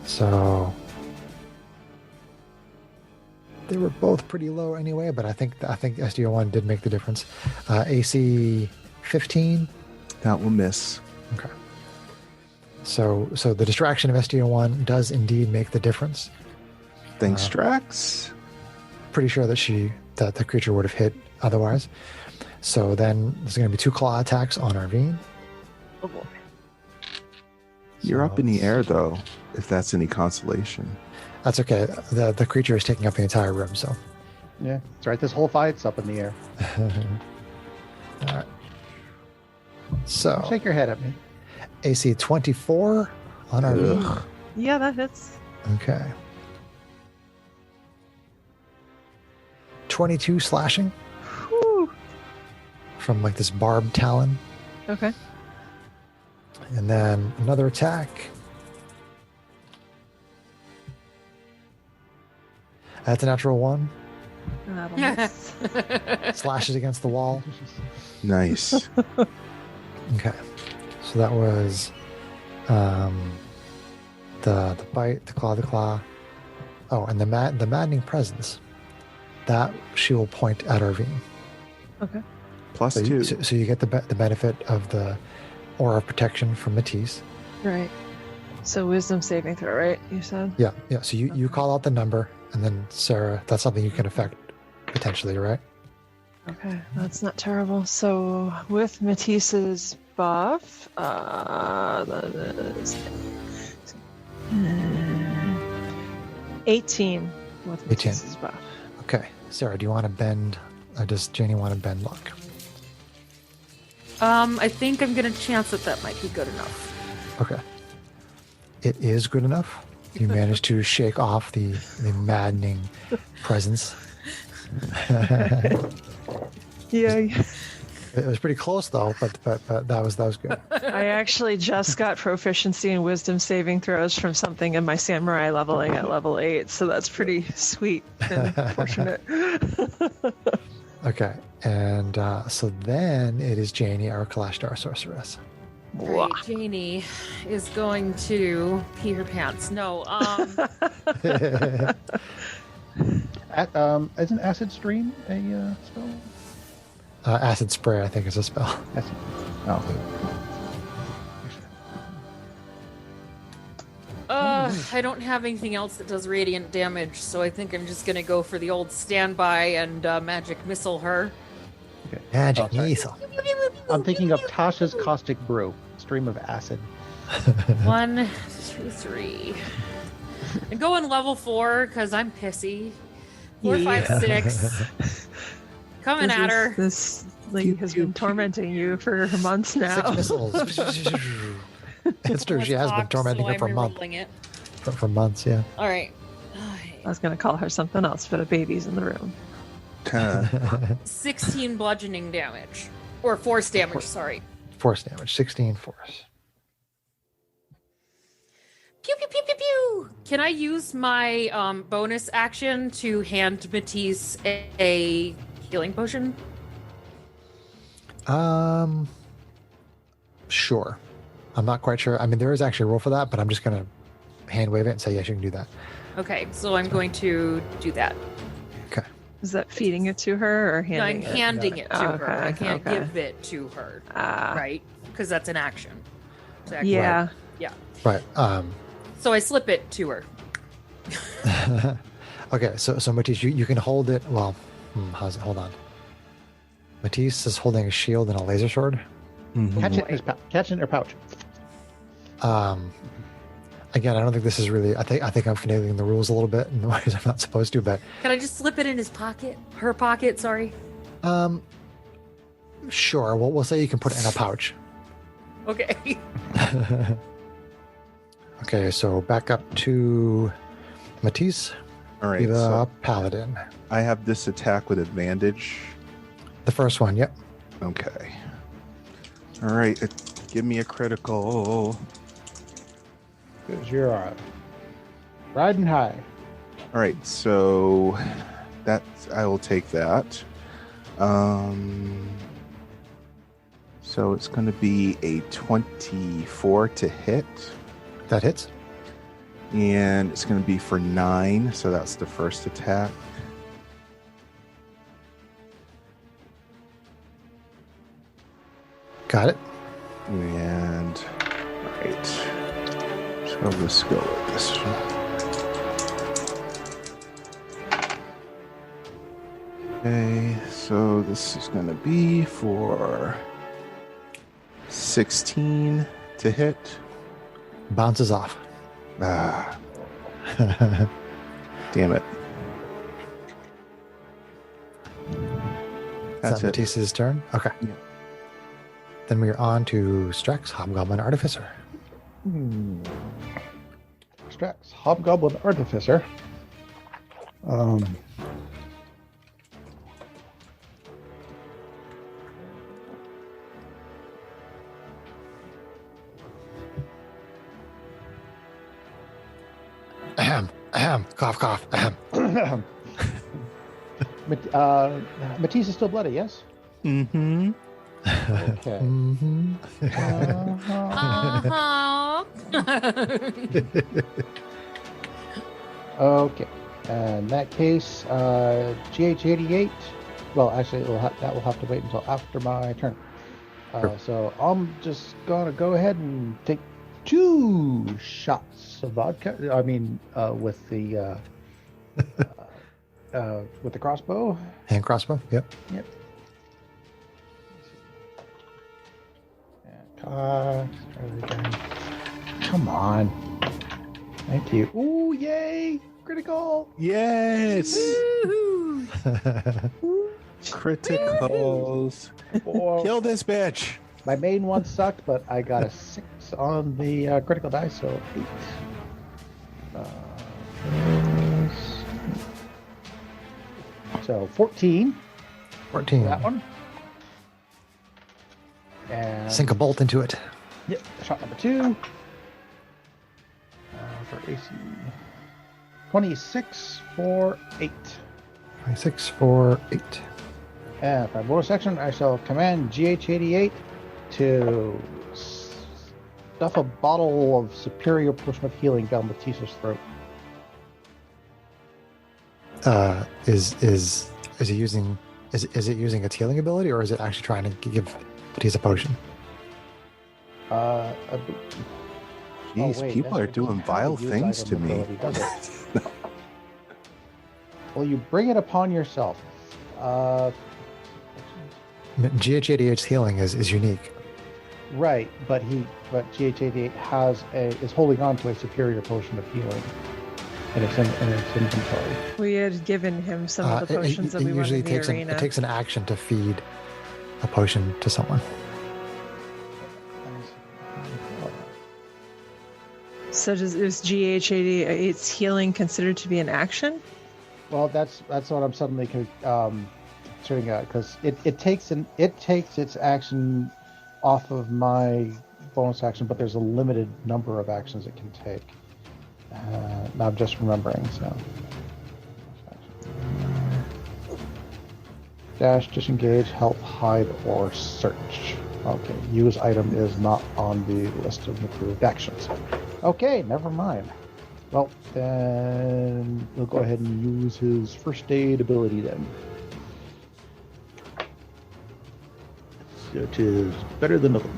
So they were both pretty low anyway, but I think SDO1 did make the difference. AC 15.
That will miss.
Okay. So the distraction of SDO1 does indeed make the difference.
Thanks, Strax.
Pretty sure that the creature would have hit otherwise. So then there's going to be 2 claw attacks on Arvine.
Oh, boy.
You're up in the air, though, if that's any consolation.
That's okay. The creature is taking up the entire room, so.
Yeah, that's right. This whole fight's up in the air.
All right. So
Shake your head at me.
AC 24 on Arvine.
Ugh.
Yeah, that hits.
Okay. 22 slashing
Whew.
from like this barbed talon.
Okay.
And then another attack. That's a natural 1.
That'll miss.
Slashes against the wall.
Nice.
Okay. So that was the bite, the claw. Oh, and the maddening presence. That she will point at Arvine.
Okay.
Plus
So
2.
you get the benefit of the aura of protection from Matisse.
Right. So wisdom saving throw, right? You said?
Yeah. So you call out the number, and then Sarah, that's something you can affect potentially, right?
Okay, that's not terrible. So with Matisse's buff, that is 18 with
18.
Matisse's buff.
Okay. Sarah, do you want to bend? Does Janie want to bend luck?
I think I'm gonna chance that might be good enough.
Okay. It is good enough. You managed to shake off the maddening presence.
Yeah.
It was pretty close though, but that was good.
I actually just got proficiency in wisdom saving throws from something in my samurai leveling at level 8, so that's pretty sweet and fortunate.
Okay, and so then it is Janie, our Kalashtar sorceress.
Right, Janie is going to pee her pants. No,
Isn't Acid Stream a spell?
Acid spray, I think, is a spell.
Acid. Oh.
I don't have anything else that does radiant damage, so I think I'm just gonna go for the old standby and magic missile her.
Okay.
Magic
sorry.
missile.
I'm thinking of Tasha's Caustic Brew, Stream of Acid.
1, 2, 3. And go in level 4 because I'm pissy. 4, 5, 6. Coming at her.
This lady has been tormenting you for months now.
6 missiles. It's true. She has been tormenting her for a month. For months, yeah.
All right.
I was going to call her something else, but a baby's in the room.
16 bludgeoning damage. Or force damage, sorry.
Force damage. 16 force.
Pew, pew, pew, pew, pew. Can I use my bonus action to hand Matisse a healing potion?
Sure. I'm not quite sure. I mean, there is actually a rule for that, but I'm just going to hand wave it and say, yes, you can do that.
Okay, so I'm going to do that.
Okay.
Is that feeding it to her or handing
No, I'm handing it to her.
Okay,
I can't
okay.
give it to her, right? Because that's an action. It's action.
Yeah.
Yeah.
Right.
So I slip it to her.
Okay, so Matisse, you can hold it. Well, how's it? Hold on. Matisse is holding a shield and a laser sword.
Catch it in her pouch.
Again, I don't think this is really. I think I'm finagling the rules a little bit in the ways I'm not supposed to. But
Can I just slip it in his pocket? Her pocket, sorry.
sure. We'll say you can put it in a pouch.
Okay.
Okay, so back up to Matisse.
All right.
Be the
So
paladin.
I have this attack with advantage.
The first one. Yep.
Okay. All right. Give me a critical.
Because you're riding high.
All right. So I will take that. So it's going to be a 24 to hit.
That hits.
And it's going to be for 9. So that's the first attack.
Got it.
And right. So let's go with this one. Okay, so this is going to be for 16 to hit.
Bounces off.
Ah. Damn it.
Is
That's
that
it.
Matisse's turn? Okay.
Yeah.
Then we're on to Strex, Hobgoblin Artificer.
Strax, Hobgoblin Artificer.
Ahem, ahem, cough, cough, ahem.
Matisse is still bloody, yes?
Mm-hmm.
Okay.
Mm-hmm.
Okay. In that case, GH88. Well, actually, that will have to wait until after my turn.
Sure.
So I'm just gonna go ahead and take 2 shots of vodka. I mean, with the crossbow.
Hand crossbow, yep.
Yep. Come on. Thank you. Ooh, yay! Critical.
Yes. Criticals.
Or-
Kill this bitch.
My main one sucked, but I got a 6 on the critical die, so 8. So 14.
14.
That one. And
Sink a bolt into it.
Yep, shot number 2. For AC. 26 for 8.
26 for 8.
And for my bonus action, I shall command GH88 to stuff a bottle of superior potion of healing down Matisse's throat.
Is it using its healing ability, or is it actually trying to give Matisse a potion?
Jeez,
wait,
people are
it
doing
doesn't have a
vile
use
things
item
to me.
ability, does it? Well, you bring it upon yourself.
GH88's healing is unique.
Right, but GH88 is holding on to a superior potion of healing in its inventory.
We had given him some of the potions that we wanted in the arena.
It takes an action to feed a potion to someone.
So is GH88's healing considered to be an action?
Well, that's what I'm suddenly considering out, because it takes its action off of my bonus action, but there's a limited number of actions it can take. Now I'm just remembering. So dash, disengage, help, hide, or search. Okay, use item is not on the list of approved actions. Okay, never mind. Well, then we'll go ahead and use his first aid ability then. So it is better than nothing.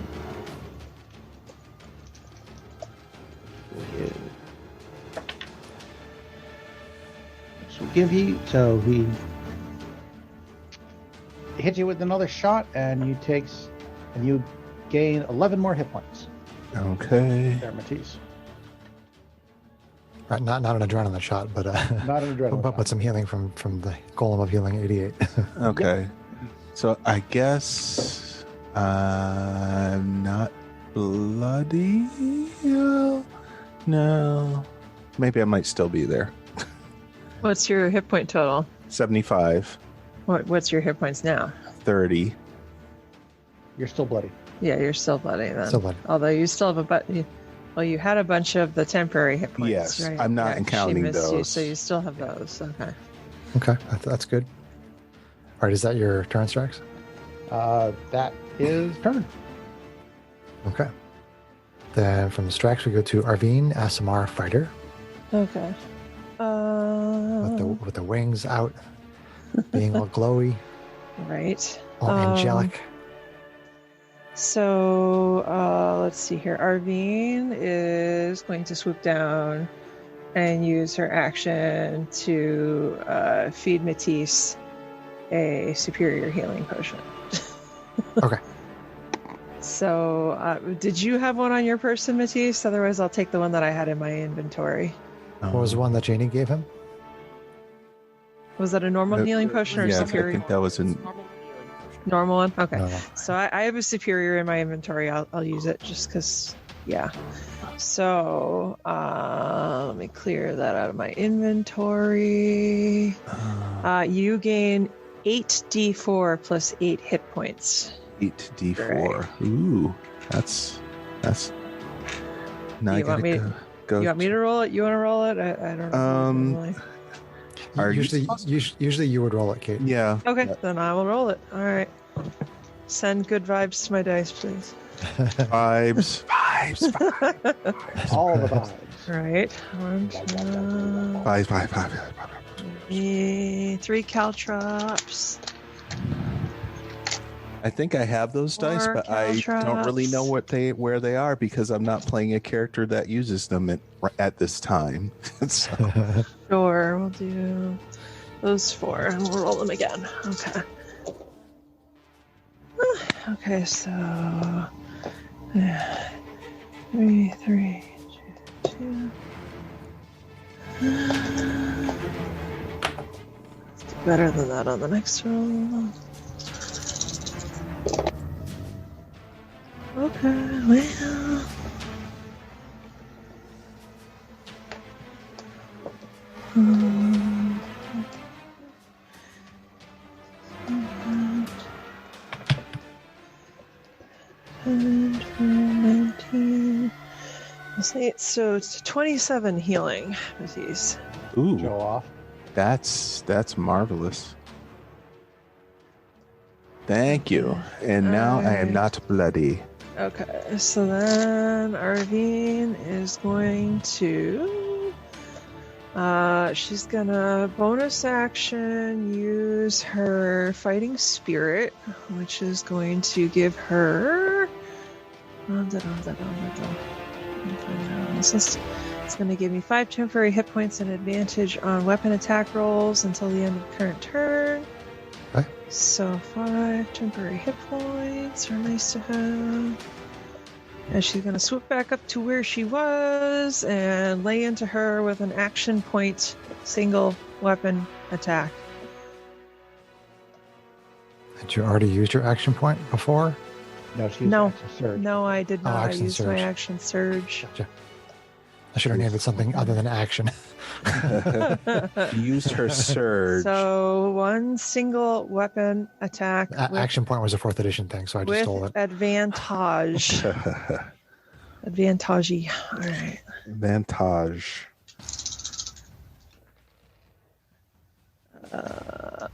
So he hits you with another shot, and you gain 11 more hit points.
Okay.
There, Matisse.
Right, not an adrenaline shot, but
Not an adrenaline
but some healing from the golem of healing 88.
Okay. So I guess I'm not bloody. No. Maybe I might still be there.
What's your hit point total?
75,
What's your hit points now?
30.
You're still bloody.
Yeah, you're still bloody then.
Still bloody.
Although you still have you had a bunch of the temporary hit points,
Yes,
right?
I'm not
Yeah, 'cause
counting
she missed you,
those.
so you still have those. Okay.
Okay, that's good. All right, is that your turn, Strax?
That is turn.
Okay. Then from Strax, we go to Arvine, Asimar Fighter,
Okay.
with the wings out, being all glowy,
Right.
all angelic.
So let's see here. Arvine is going to swoop down and use her action to feed Matisse a superior healing potion.
Okay.
So did you have one on your person, Matisse? Otherwise, I'll take the one that I had in my inventory.
What was the one that Janie gave him?
Was that a normal healing potion or
Yeah, I
superior?
think that was an.
Normal one? Okay.
No.
So I have a superior in my inventory. I'll use it just because, yeah. So let me clear that out of my inventory. You gain 8d4 plus 8 hit points.
8d4.
Right.
Ooh, that's. Now
You want me to roll it? You want to roll it? I don't know.
Usually you would roll it, Kate.
Yeah.
Okay, then I will roll it. All right. Send good vibes to my dice, please.
Vibes.
All the vibes.
Right.
Vibes.
3 caltrops.
I think I have those dice,
Four
but I don't really know where they are because I'm not playing a character that uses them at this time. So.
Sure, we'll do those 4 and we'll roll them again. Okay. Okay, so 3, 2. Let's do better than that on the next roll. Okay, well. And 19. So it's 27 healing with these.
Ooh,
Show off.
that's marvelous. Thank you. And now I am
Alright.
not bloody.
Okay, so then Arvine is going to. She's gonna bonus action use her fighting spirit, which is going to give her. It's going to give me 5 temporary hit points and advantage on weapon attack rolls until the end of the current turn.
Okay.
So 5 temporary hit points are nice to have. And she's going to swoop back up to where she was and lay into her with an action point single weapon attack.
Had you already used your action point before?
No, she's
No.
action surge.
No, I did not. I
action
used my
surge.
action surge.
Gotcha. I should have named it something other than action.
Used her surge.
So 1 single weapon attack with
Action point was a 4th edition thing, so I just stole
with
it.
advantage. Advantage. All right.
Vantage.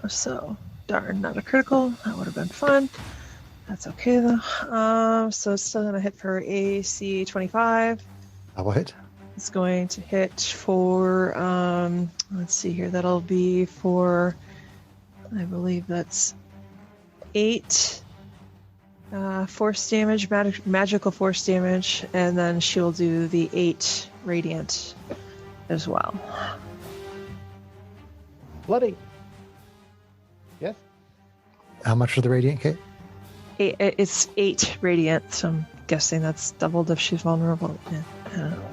So darn, not a critical. That would have been fun. That's okay though. So it's still gonna hit for AC 25.
Double hit.
It's going to hit for let's see here. That'll be for, I believe that's 8 force damage, magical force damage, and then she'll do the 8 radiant as well.
Bloody. Yes.
How much for the radiant, Kate?
It's 8 radiant, so I'm guessing that's doubled if she's vulnerable. Yeah, I don't know.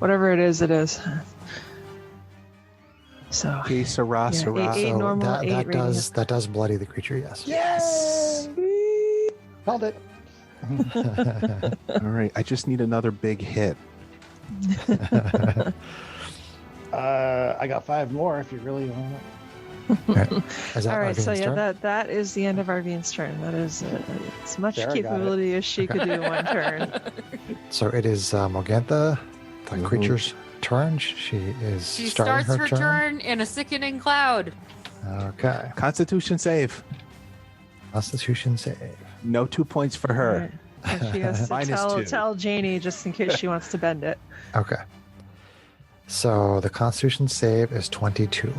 Whatever it is, it is. So
Okay, Sarah,
yeah,
Sarah.
8 normal,
that
8 radiant.
does bloody the creature, yes.
Yes!
Held it.
All right, I just need another big hit.
I got 5 more if you really want it.
Is that
All right, so
Arvine's
yeah,
turn?
that is the end of Arvine's turn. That is as much
Sarah got it.
capability as she could do in one turn.
So it is Morgantha, the
Mhm.
creature's turn. She is
She
starting
starts her
turn.
turn in a sickening cloud.
Okay.
Constitution save.
Constitution save.
No 2 points for her.
Right. And she has to
-2.
tell Janie just in case she wants to bend it.
Okay. So the Constitution save is 22.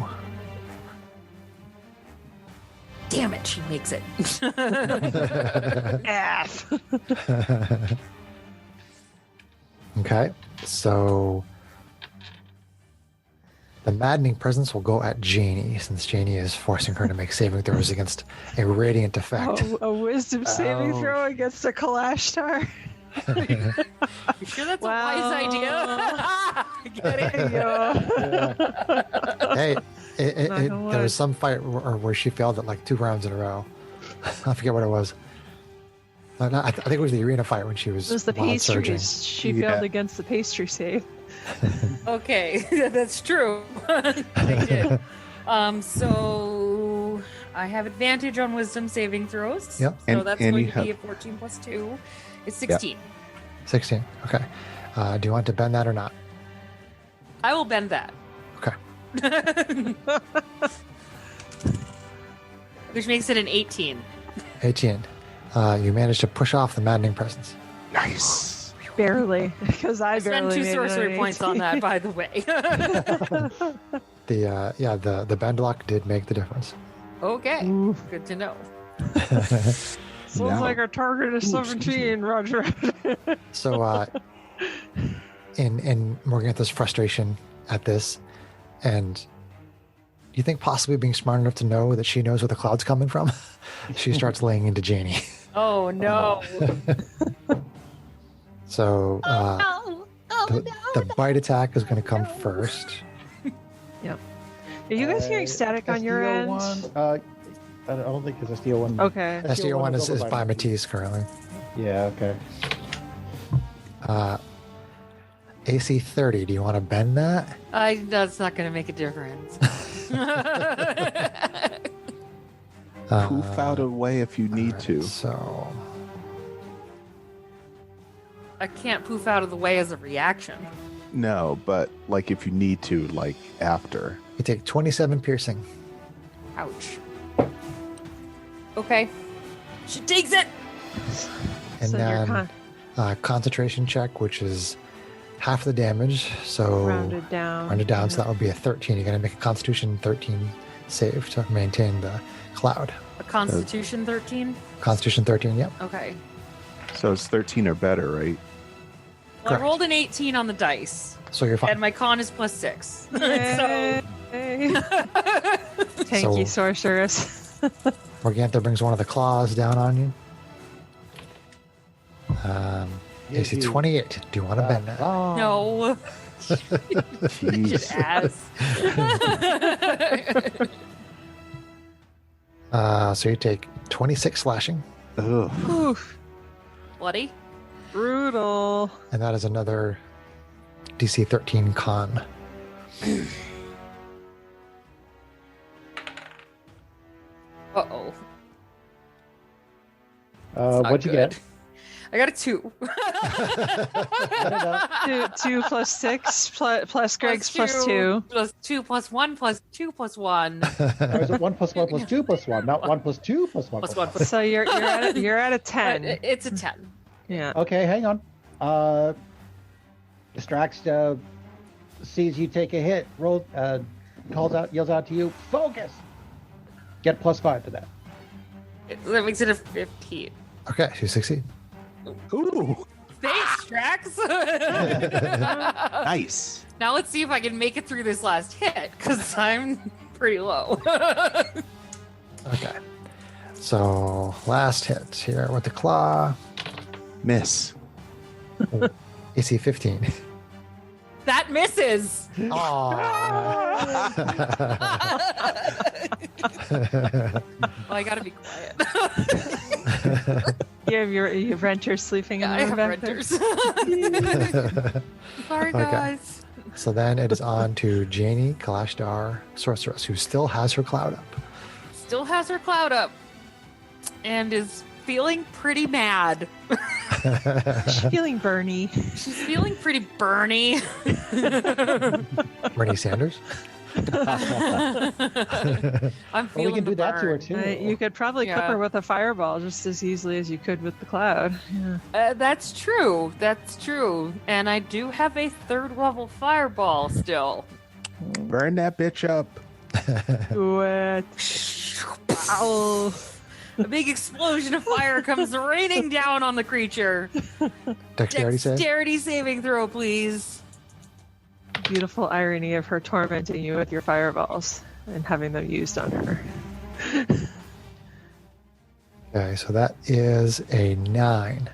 Damn it, she makes it.
F.
Okay. So the maddening presence will go at Janie, since Janie is forcing her to make saving throws against a radiant effect.
A wisdom saving
Ouch.
throw against a Kalashtar.
You sure that's a wise idea? Get it?
Hey,
Knock on
there
wood.
was some fight where she failed at like 2 rounds in a row. I forget what it was. I think it was the arena fight when she was
It was the
wild surging.
pastries. She
Yeah.
failed against the pastry save.
Okay, that's true. I did. So I have advantage on wisdom saving throws.
Yep.
So
And-
that's
and
going
you
to be a
have-
14 plus 2. It's 16.
16. Okay. Do you want to bend that or not?
I will bend that.
Okay.
Which makes it an 18.
18. You managed to push off the maddening presence.
Nice.
Barely, because I
I spent
barely
2
made it
sorcery
an
points on
18.
that, by the way.
The bend block did make the difference.
Okay, good to know.
Sounds
Now-
like our target is 17, Roger.
So, in Morgantha's frustration at this, and you think possibly being smart enough to know that she knows where the cloud's coming from, she starts laying into Janie.
Oh no.
So
Oh
the bite attack is going to come first.
Are you guys hearing static on your end?
I don't think it's a steel one.
Okay.
SDO1 is
over
by Matisse currently.
Yeah, okay.
AC 30. Do you want to bend that?
That's not going to make a difference.
Poof out a way if you need
Alright,
to.
So
I can't poof out of the way as a reaction.
No, but like if you need to, like after.
You take 27 piercing.
Ouch. Okay. She takes it!
And
So you're
then concentration check, which is half the damage. So
rounded down.
rounded down, so that would be a 13. You're going to make a Constitution 13 save to maintain the cloud.
A Constitution 13?
Constitution 13, yep.
Okay.
So it's 13 or better, right?
Well,
Correct.
I rolled an 18 on the dice,
So you're fine.
and my con is +6.
Yay. Thank
So-
you, sorceress.
Morgantha brings one of the claws down on you. AC 28. Do you want to bend that?
Oh,
No.
Jeez.
Ass.
So you take 26 slashing,
Ugh.
Oof.
Bloody?
Brutal.
and that is another DC 13 con.
Uh-oh.
What'd you get?
I got a 2.
2 plus 6 plus Greg's plus 2.
Plus 2 plus 1 plus 2 plus 1.
Or is it 1 plus 1 plus 2 plus 1, not 1 plus 2 plus 1
Plus
plus
1
1?
So you're at a 10.
It's a 10.
Yeah.
Okay, hang on. Distracts, sees you take a hit, yells out to you, focus! Get +5 to that.
That makes it a 15.
Okay, you succeed.
Ooh,
Thanks, Drax!
nice.
Now let's see if I can make it through this last hit, because I'm pretty low.
Okay. So last hit here with the claw.
Miss.
AC 15.
That misses!
Aww.
Well, I gotta be quiet.
You have your renters sleeping in
Yeah,
the
I
room
have
back there?
renters. Sorry,
Okay.
guys.
So then it is on to Janie Kalashdar, sorceress, who still has her cloud up.
Still has her cloud up. And is feeling pretty mad.
She's feeling burny.
She's feeling pretty burny.
Bernie Sanders.
I'm
Well,
feeling
we can
the
do that to her
burn.
too.
You could probably clip
Yeah.
her with a fireball just as easily as you could with the cloud. Yeah.
That's true. That's true. And I do have a 3rd level fireball still.
Burn that bitch up.
What?
Ow. A big explosion of fire comes raining down on the creature.
Dexterity save.
Dexterity saving throw, please.
Beautiful irony of her tormenting you with your fireballs and having them used on her.
Okay, so that is a 9.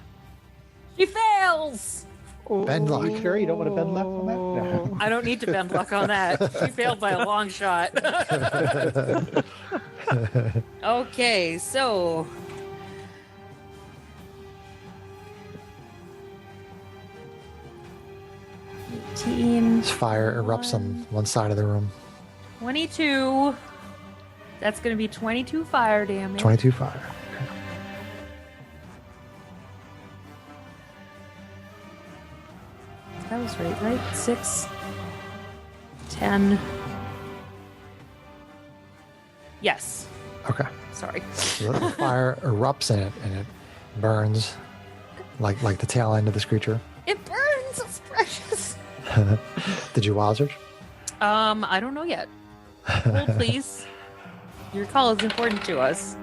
She fails.
Bend luck.
You sure you don't want to bend left on that? No.
I don't need to bend luck on that. She failed by a long shot. Okay, so
This fire erupts on one side of the room.
22. That's going to be 22 fire damage.
22 fire.
That was right? 6, 10. Yes.
Okay.
Sorry.
So the fire erupts in it, and it burns like the tail end of this creature.
It burns. It's precious.
Did you wild search?
I don't know yet. Roll, please. Your call is important to us.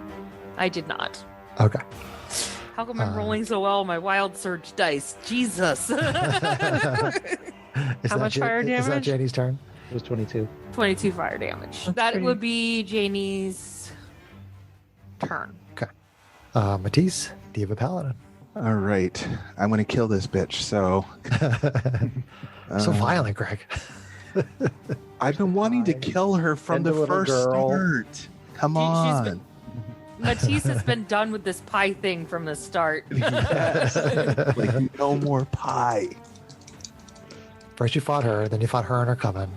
I did not.
Okay.
How come I'm rolling so well on my wild surge dice? Jesus.
Is
How
that
much fire
Is that
damage?
Janie's turn?
It was 22.
22 fire damage.
That's
That
pretty-
would be Janie's turn.
Matisse, Diva Paladin.
All right. I'm going to kill this bitch. So
So violent, Greg.
I've been wanting to kill her from
Tender
the
little
first
girl.
start. Come
She's
on.
been- Matisse has been done with this pie thing from the start.
Like, no more pie.
First you fought her, then you fought her and her coven.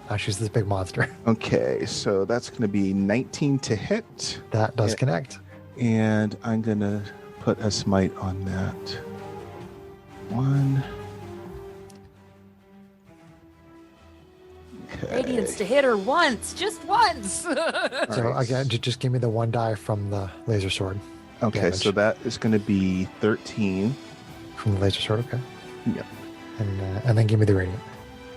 Now she's this big monster.
Okay, so that's going to be 19 to hit.
That does
Yeah.
connect.
And I'm going to put a smite on that. 1.
Radiance to hit her once, just once.
So
right.
again, just give me the 1 die from the laser sword.
Okay,
damage.
so that is going to be 13.
From the laser sword, okay.
Yep.
And then give me the radiant.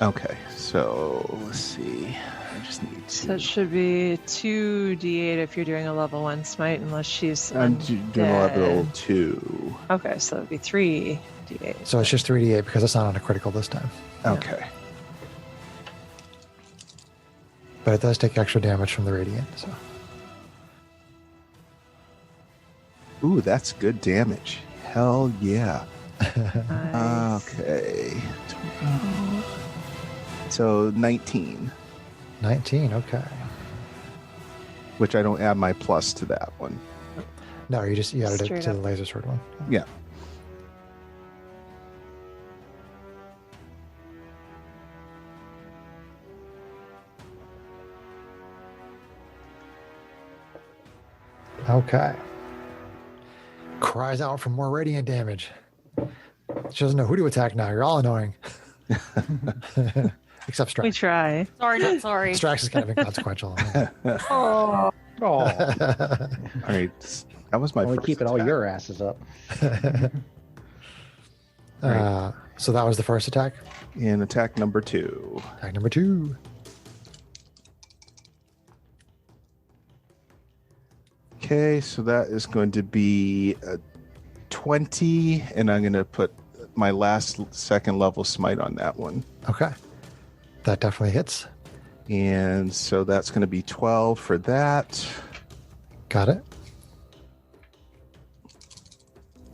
Okay, so let's see. I just need to.
So it should be 2d8 if you're doing a level 1 smite, unless she's
I'm doing a level 2.
Okay, so it'd be 3d8.
So it's just 3d8 because it's not on a critical this time.
Okay.
But it does take extra damage from the radiant. So
Ooh, that's good damage. Hell yeah.
Nice.
Okay. So 19,
19, okay.
which I don't add my plus to that one.
No, you added it
Straight
to
up.
the laser sword one.
Yeah.
Okay. Cries out for more radiant damage. She doesn't know who to attack now. You're all annoying. Except
We
Strax.
try.
Sorry, not sorry.
Strax is kind of inconsequential.
Oh,
All right. That was my
only
first
keeping all
attack.
your asses up.
So that was the first attack.
And attack number 2.
Attack number 2.
Okay, so that is going to be a 20, and I'm going to put my last second level smite on that one.
Okay. That definitely hits.
And so that's going to be 12 for that.
Got it.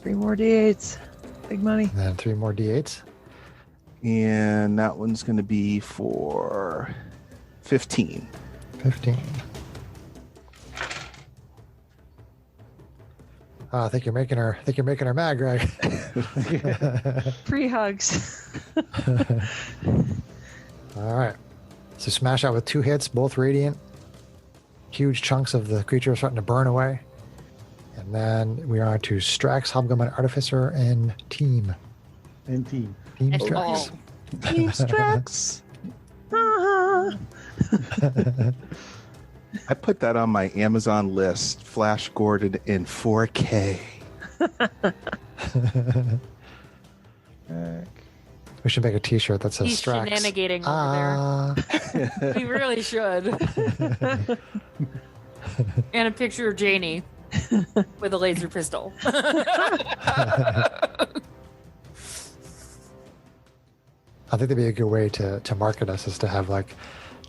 3 more d8s. Big money.
And then 3 more d8s.
And that one's going to be for 15.
15. I think you're making her. Mad, Greg.
Free hugs.
All right. So smash out with 2 hits, both radiant. Huge chunks of the creature are starting to burn away. And then we are on to Strax, Hobgoblin Artificer, and Team.
And team.
Team
And
Strax.
Team Strax. I put that on my Amazon list, Flash Gordon in 4K.
We should make a T-shirt that says
He's
Strax.
shenanigating over there. We really should. And a picture of Janie with a laser pistol.
I think that'd be a good way to market us, is to have like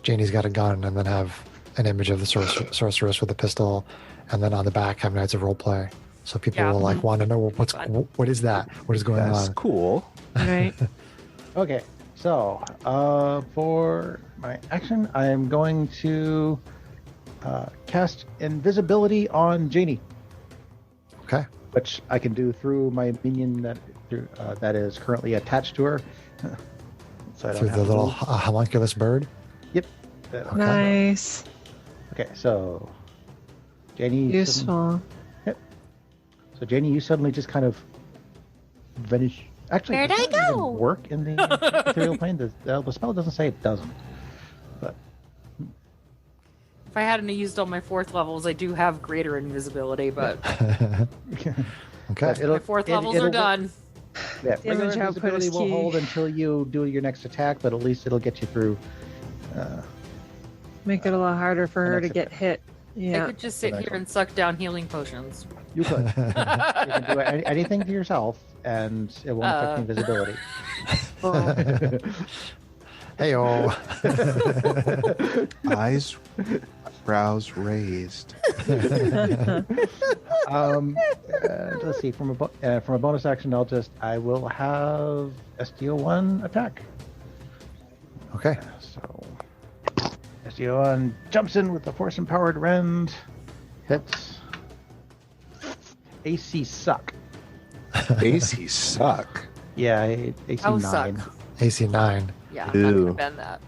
Janie's got a gun and then have an image of the sorceress with a pistol, and then on the back have Knights of Roleplay. So people will like want to know what is that? What is going
That's
on?
cool.
Right.
Okay, so for my action, I am going to cast invisibility on Janie,
Okay.
which I can do through my minion that is currently attached to her. So I don't
Through
have
the
to
little
move.
homunculus bird.
Yep.
Nice.
Okay, so Janie.
Useful.
So Janie, you suddenly just kind of vanish. Actually,
Where'd
does
I
that even
go?
work in the ethereal plane? The spell doesn't say it doesn't. But
If I hadn't used all my 4th levels, I do have greater invisibility, but
Okay.
But
my 4th levels are done.
Yeah,
Damage
regular
output
invisibility
is
will
key.
hold until you do your next attack, but at least it'll get you through.
Make it a lot harder for her to
Next
get hit.
I
Yeah.
could just sit here and suck down healing potions.
You could. You can do anything to yourself, and it won't affect invisibility.
Hey, oh.
Eyes, brows raised.
Let's see. From a bonus action, I will have STO1 attack.
Okay.
So STO1 jumps in with the force empowered rend, hits. AC suck.
AC suck.
Yeah, AC
Oh,
9.
suck.
AC 9.
Yeah, I'm not
Ew.
gonna bend that.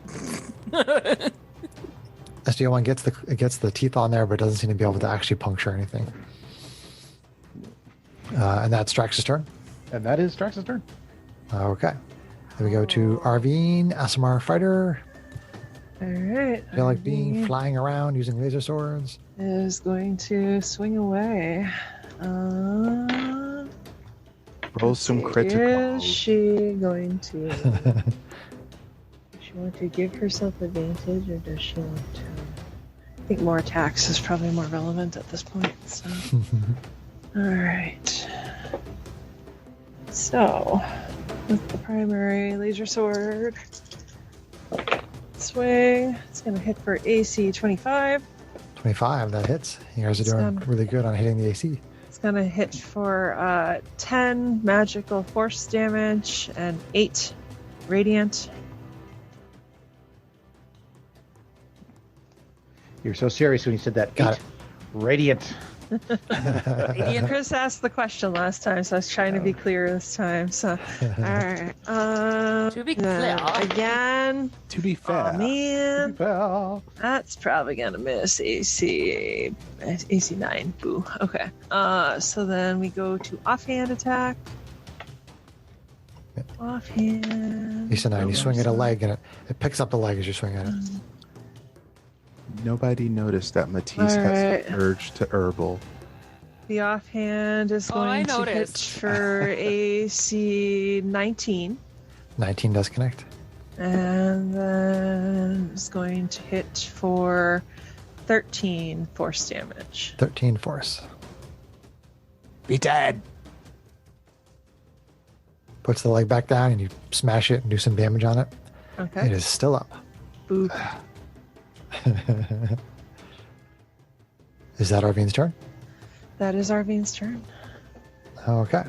SDO1 gets the teeth on there, but doesn't seem to be able to actually puncture anything. And that's Strax's turn.
And that is Strax's turn.
Okay. Then we go to Arvine, Asimar Fighter.
All right.
I feel like being
Arvine
flying around using laser swords.
is going to swing away.
Roll some
Is
critical.
she going to? Does she want to give herself advantage, or does she want to? I think more attacks is probably more relevant at this point. So. All right. So, with the primary laser sword swing, it's going to hit for AC 25.
25, that hits. You guys are doing really good on hitting the AC.
It's going to hit for 10 magical force damage and 8 radiant.
You're so serious when you said that.
Got it.
Radiant.
Chris asked the question last time, so I was trying to be clear this time. So, all right.
To be clear.
Again.
To be fair.
Oh, man.
Well,
That's probably going to miss AC 9. Boo. Okay. So then we go to offhand attack.
Yep.
Offhand.
AC 9, you swing at a leg and it picks up the leg as you swing at it.
Nobody noticed that Matisse has an urge to herbal.
The offhand is
I
going to hit
noticed.
for AC 19.
19 does connect.
And then it's going to hit for 13 force damage.
13 force.
be dead.
Puts the leg back down and you smash it and do some damage on it.
Okay.
It is still up.
Boop.
Is that Arvine's turn?
That is Arvine's turn.
Okay.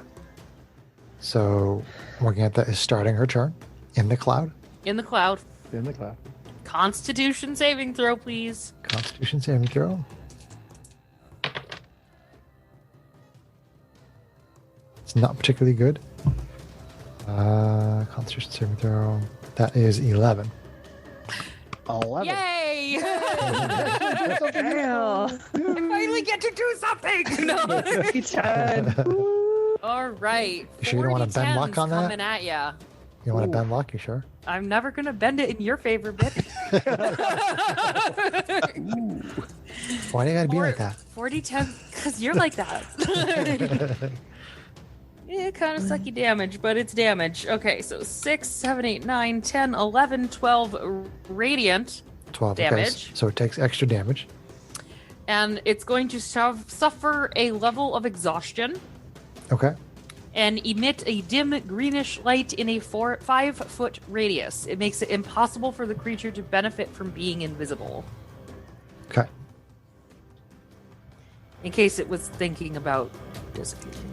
So Morgantha is starting her turn in the cloud.
In the cloud.
In the cloud.
Constitution saving throw, please.
Constitution saving throw. It's not particularly good. Constitution saving throw. That is 11.
11.
Yay!
Hell.
I finally get to do something! No.
10.
All right.
You sure you don't want to bend
40
luck on that?
coming at ya.
You want to bend luck? You sure?
I'm never going to bend it in your favor, bitch.
Why do you gotta be like that?
40 10, because you're like that. Yeah, kind of sucky damage, but it's damage. Okay, so 6, 7, 8, 9, 10, 11, 12 radiant
12
damage.
Okay, so it takes extra damage.
And it's going to suffer a level of exhaustion
Okay.
and emit a dim greenish light in a 5-foot radius. It makes it impossible for the creature to benefit from being invisible.
Okay.
In case it was thinking about disappearing.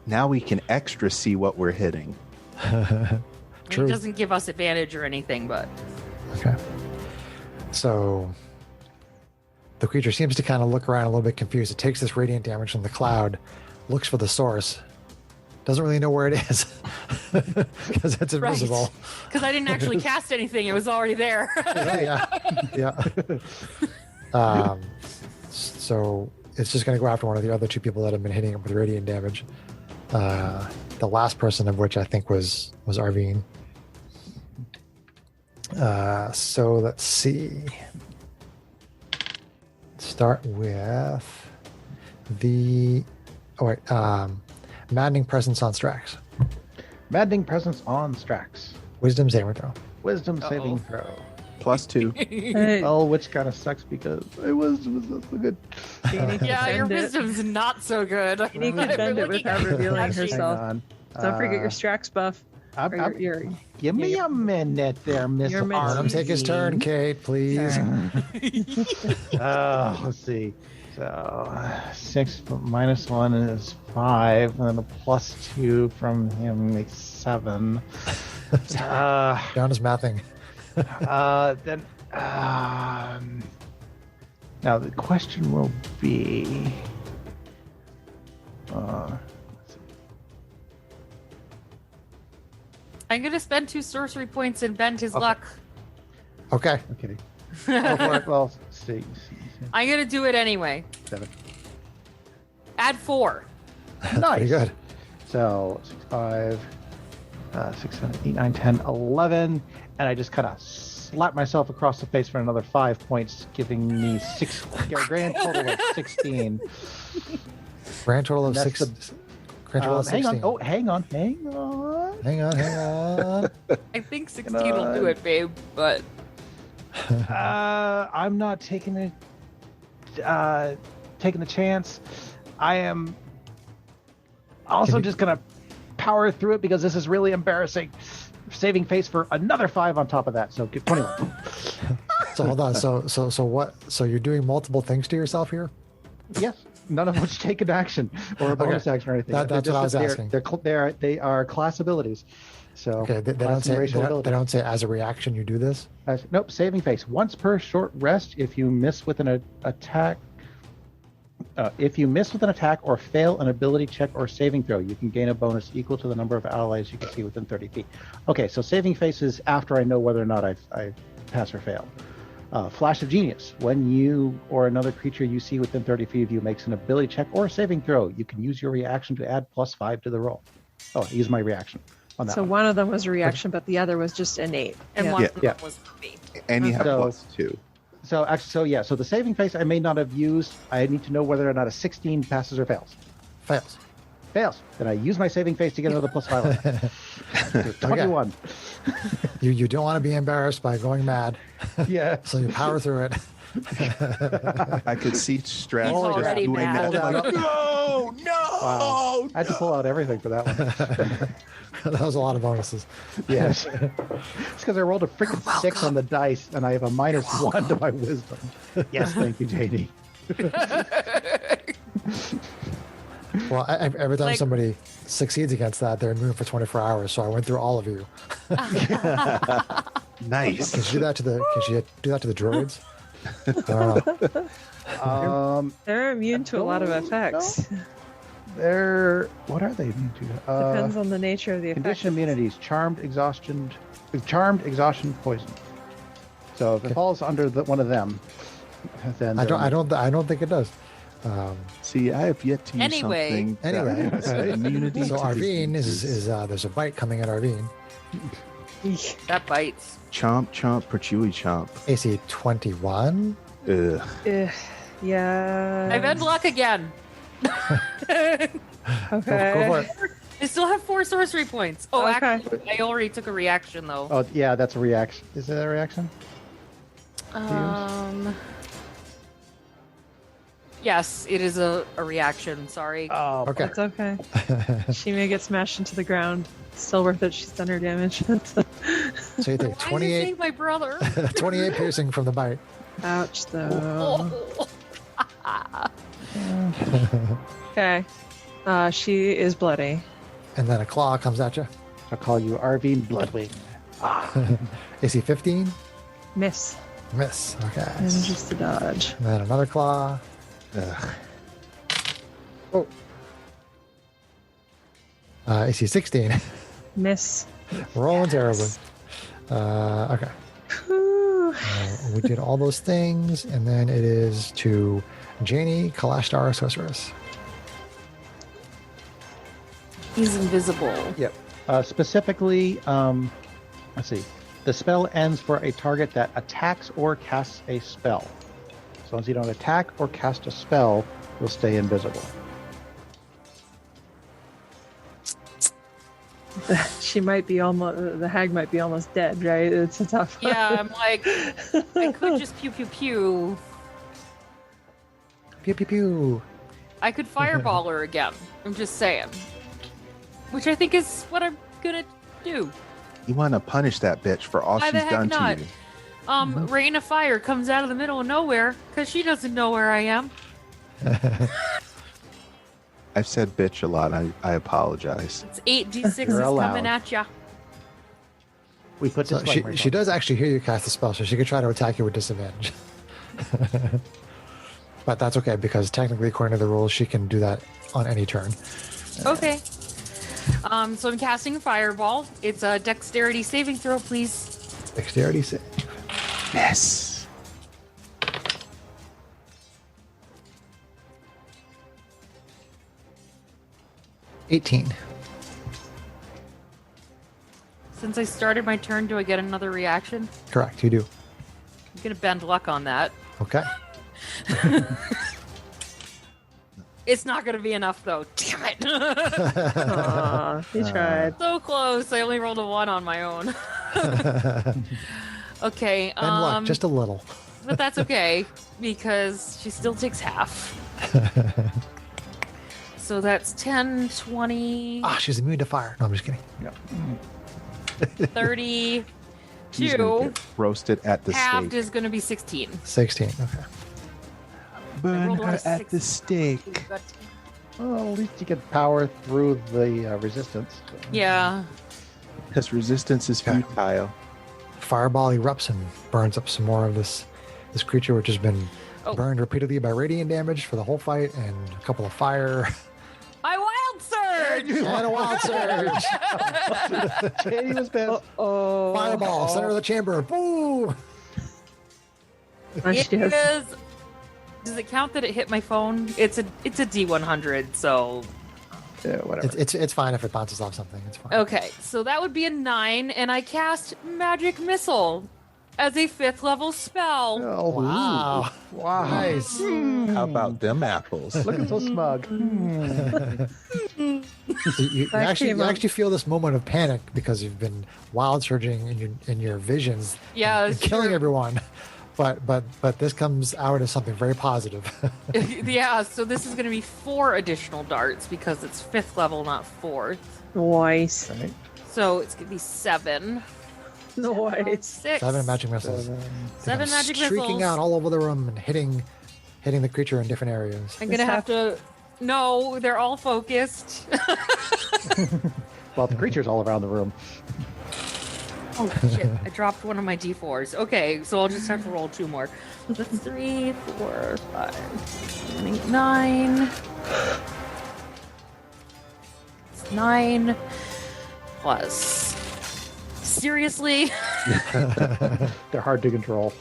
Now we can extra see what we're hitting.
True.
It doesn't give us advantage or anything, but
Okay. So the creature seems to kind of look around a little bit confused. It takes this radiant damage from the cloud, looks for the source, doesn't really know where it is because it's invisible.
because I didn't actually cast anything, it was already there.
Yeah. So it's just going to go after one of the other two people that have been hitting it with radiant damage. The last person of which I think was Arvine. So let's see. Start with the Maddening Presence on Strax.
Maddening Presence on Strax.
Wisdom saving throw.
Wisdom saving throw.
+2.
Hey,
Well, which kind of sucks because it was not so good.
Yeah, your
Bend it.
wisdom's not so good.
You can bend it without revealing
Hang
herself.
on.
Don't forget your Strax buff. Or your
Give me a minute there, Miss
Your minute.
Let him take his turn, Kate, please.
Let's see. So 6 minus 1 is 5, and then a +2 from him makes 7.
John is mathing.
Then now the question will be. Let's see.
I'm gonna spend 2 sorcery points and bend his luck.
Okay.
Okay. Go for it. Well, see.
I'm gonna do it anyway.
7.
Add 4.
Nice.
Pretty good.
So 6, 5, 6, 7, 8, 9, 10, 11, and I just kind of slap myself across the face for another 5 points, giving me a grand total of 16.
Grand total of
That's
6.
the-
Grand total of 16.
hang on. Oh, hang on.
Hang on.
I think 16 will do it, babe, but
I'm not taking the chance. I am also just gonna power through it because this is really embarrassing. Saving face for another 5 on top of that, so get 21.
So hold on. So what? So you're doing multiple things to yourself here?
Yes, none of which take an action or a bonus action or anything.
That's what I was asking.
They are class abilities. So
Okay, they
class and racial
don't
abilities.
say as a reaction you do this.
Nope. Saving face once per short rest. If you miss with an attack. If you miss with an attack or fail an ability check or saving throw, you can gain a bonus equal to the number of allies you can see within 30 feet. Okay, so saving face is after I know whether or not I pass or fail. Flash of Genius. When you or another creature you see within 30 feet of you makes an ability check or saving throw, you can use your reaction to add +5 to the roll. Oh, I used my reaction on that
So
one.
one of them was a reaction, but the other was just innate.
and
Yeah.
one
Yeah.
of them was for me.
And you have
So-
+2.
So actually, so the saving face I may not have used. I need to know whether or not a 16 passes or fails.
Fails.
Fails. Then I use my saving face to get another +5 on that. 21.
You don't want to be embarrassed by going mad,
Yeah.
so you power through it.
I could see Strat
He's
just
already
doing
mad.
that. No!
Wow. I had to pull out everything for that one.
That was a lot of bonuses.
Yes. It's because I rolled a freaking 6 on the dice and I have a -1 to my wisdom. Yes, thank you, JD.
Well, every time
Like-
somebody succeeds against that, they're immune for 24 hours. So I went through all of you.
Nice.
Can she do that to the? Can she do that to the droids? I don't know.
They're immune to a lot of
don't
effects.
What are they immune to?
Depends on the nature of the effect.
Condition immunities: charmed, exhaustion, poison. So if it falls under one of them, then
I don't think it does.
See, I have yet to use
Anyway.
something. that
Anyway.
has an immunity
So
to
Arvine
diseases.
is there's a bite coming at Arvine.
That bites.
Chomp, chomp, perchewy chomp.
AC 21.
Ugh.
Yeah.
I've had luck again.
Okay.
Go for it.
I still have 4 sorcery points. Oh,
Okay.
actually, I already took a reaction though.
Oh yeah, that's a reaction. Is that a reaction?
Yes, it is a reaction. Sorry.
Oh,
Okay.
It's okay. She may get smashed into the ground. Still worth it. She's done her damage.
So you take
Why is it
28,
saying my brother?
28 piercing from the bite.
Ouch, though.
Oh.
Okay. She is bloody.
And then a claw comes at you.
I'll call you Arvine Bloodwing.
AC 15.
Miss.
Miss. Okay.
And just a dodge.
And then another claw.
Ugh.
Oh. AC 16.
Miss.
Rolling terribly. Okay.
Whew.
We did all those things, and then it is to Janie, Kalashtar, Sorceress.
He's invisible.
Yep. Specifically, let's see. The spell ends for a target that attacks or casts a spell. As long as you don't attack or cast a spell, you'll stay invisible.
She might be almost. The hag might be almost dead, right? It's a tough one.
Yeah, I'm like, I could just pew pew pew.
Pew pew pew.
I could fireball her again. I'm just saying. Which I think is what I'm gonna do.
You want to punish that bitch for all
Why
she's
the heck
done
not?
to you.
Rain of Fire comes out of the middle of nowhere because she doesn't know where I am.
I've said bitch a lot. I apologize.
It's 8d6
You're
is
allowed.
coming at ya.
We put
So she does actually hear you cast the spell, so she could try to attack you with disadvantage. But that's okay, because technically, according to the rules, she can do that on any turn.
Okay. So I'm casting Fireball. It's a dexterity saving throw, please.
Dexterity save.
Yes.
$18.
Since I started my turn, do I get another reaction?
Correct, you do.
I'm gonna bend luck on that.
Okay.
It's not gonna be enough though. Damn it!
Aw, he tried.
So close. I only rolled a 1 on my own. Okay.
And luck, just a little.
But that's okay because she still takes half. So that's 10, 20,
Ah, she's immune to fire. No, I'm just kidding.
32.
She's gonna get roasted at the
Halved
stake.
is going to be 16.
16. Okay.
Burn
rolled a lot
her
of
at the
sixes.
stake.
Well, at least you can power through the resistance.
Yeah.
Because resistance is futile.
Fireball erupts and burns up some more of this creature, which has been
Oh.
burned repeatedly by radiant damage for the whole fight, and a couple of fire.
I wild surge!
And a wild surge.
Katie was pissed.
Oh,
Fireball, center of the chamber. Boom!
It is. Does it count that it hit my phone? It's a D100, so
Yeah, whatever.
It's fine if it bounces off something. It's fine.
okay. So that would be a 9, and I cast Magic Missile as a 5th level spell.
Oh,
Wow.
wow.
Nice.
How about them apples?
Looking so smug.
You actually feel this moment of panic because you've been wild surging in your visions,
Yeah,
and
it's
killing
true.
everyone. But this comes out as something very positive.
Yeah, so this is going to be 4 additional darts because it's 5th level, not 4th.
Nice.
Right.
So it's going to be 7.
Nice.
6.
7 magic missiles.
Seven
They come
magic
streaking
missiles.
out all over the room and hitting the creature in different areas.
I'm going to have to... No, they're all focused.
Well, the creature's all around the room.
Oh, shit. I dropped one of my D4s. Okay, so I'll just have to roll 2 more. That's 3, 4, 5, 7, 8, 9. It's 9 plus. Seriously?
They're hard to control.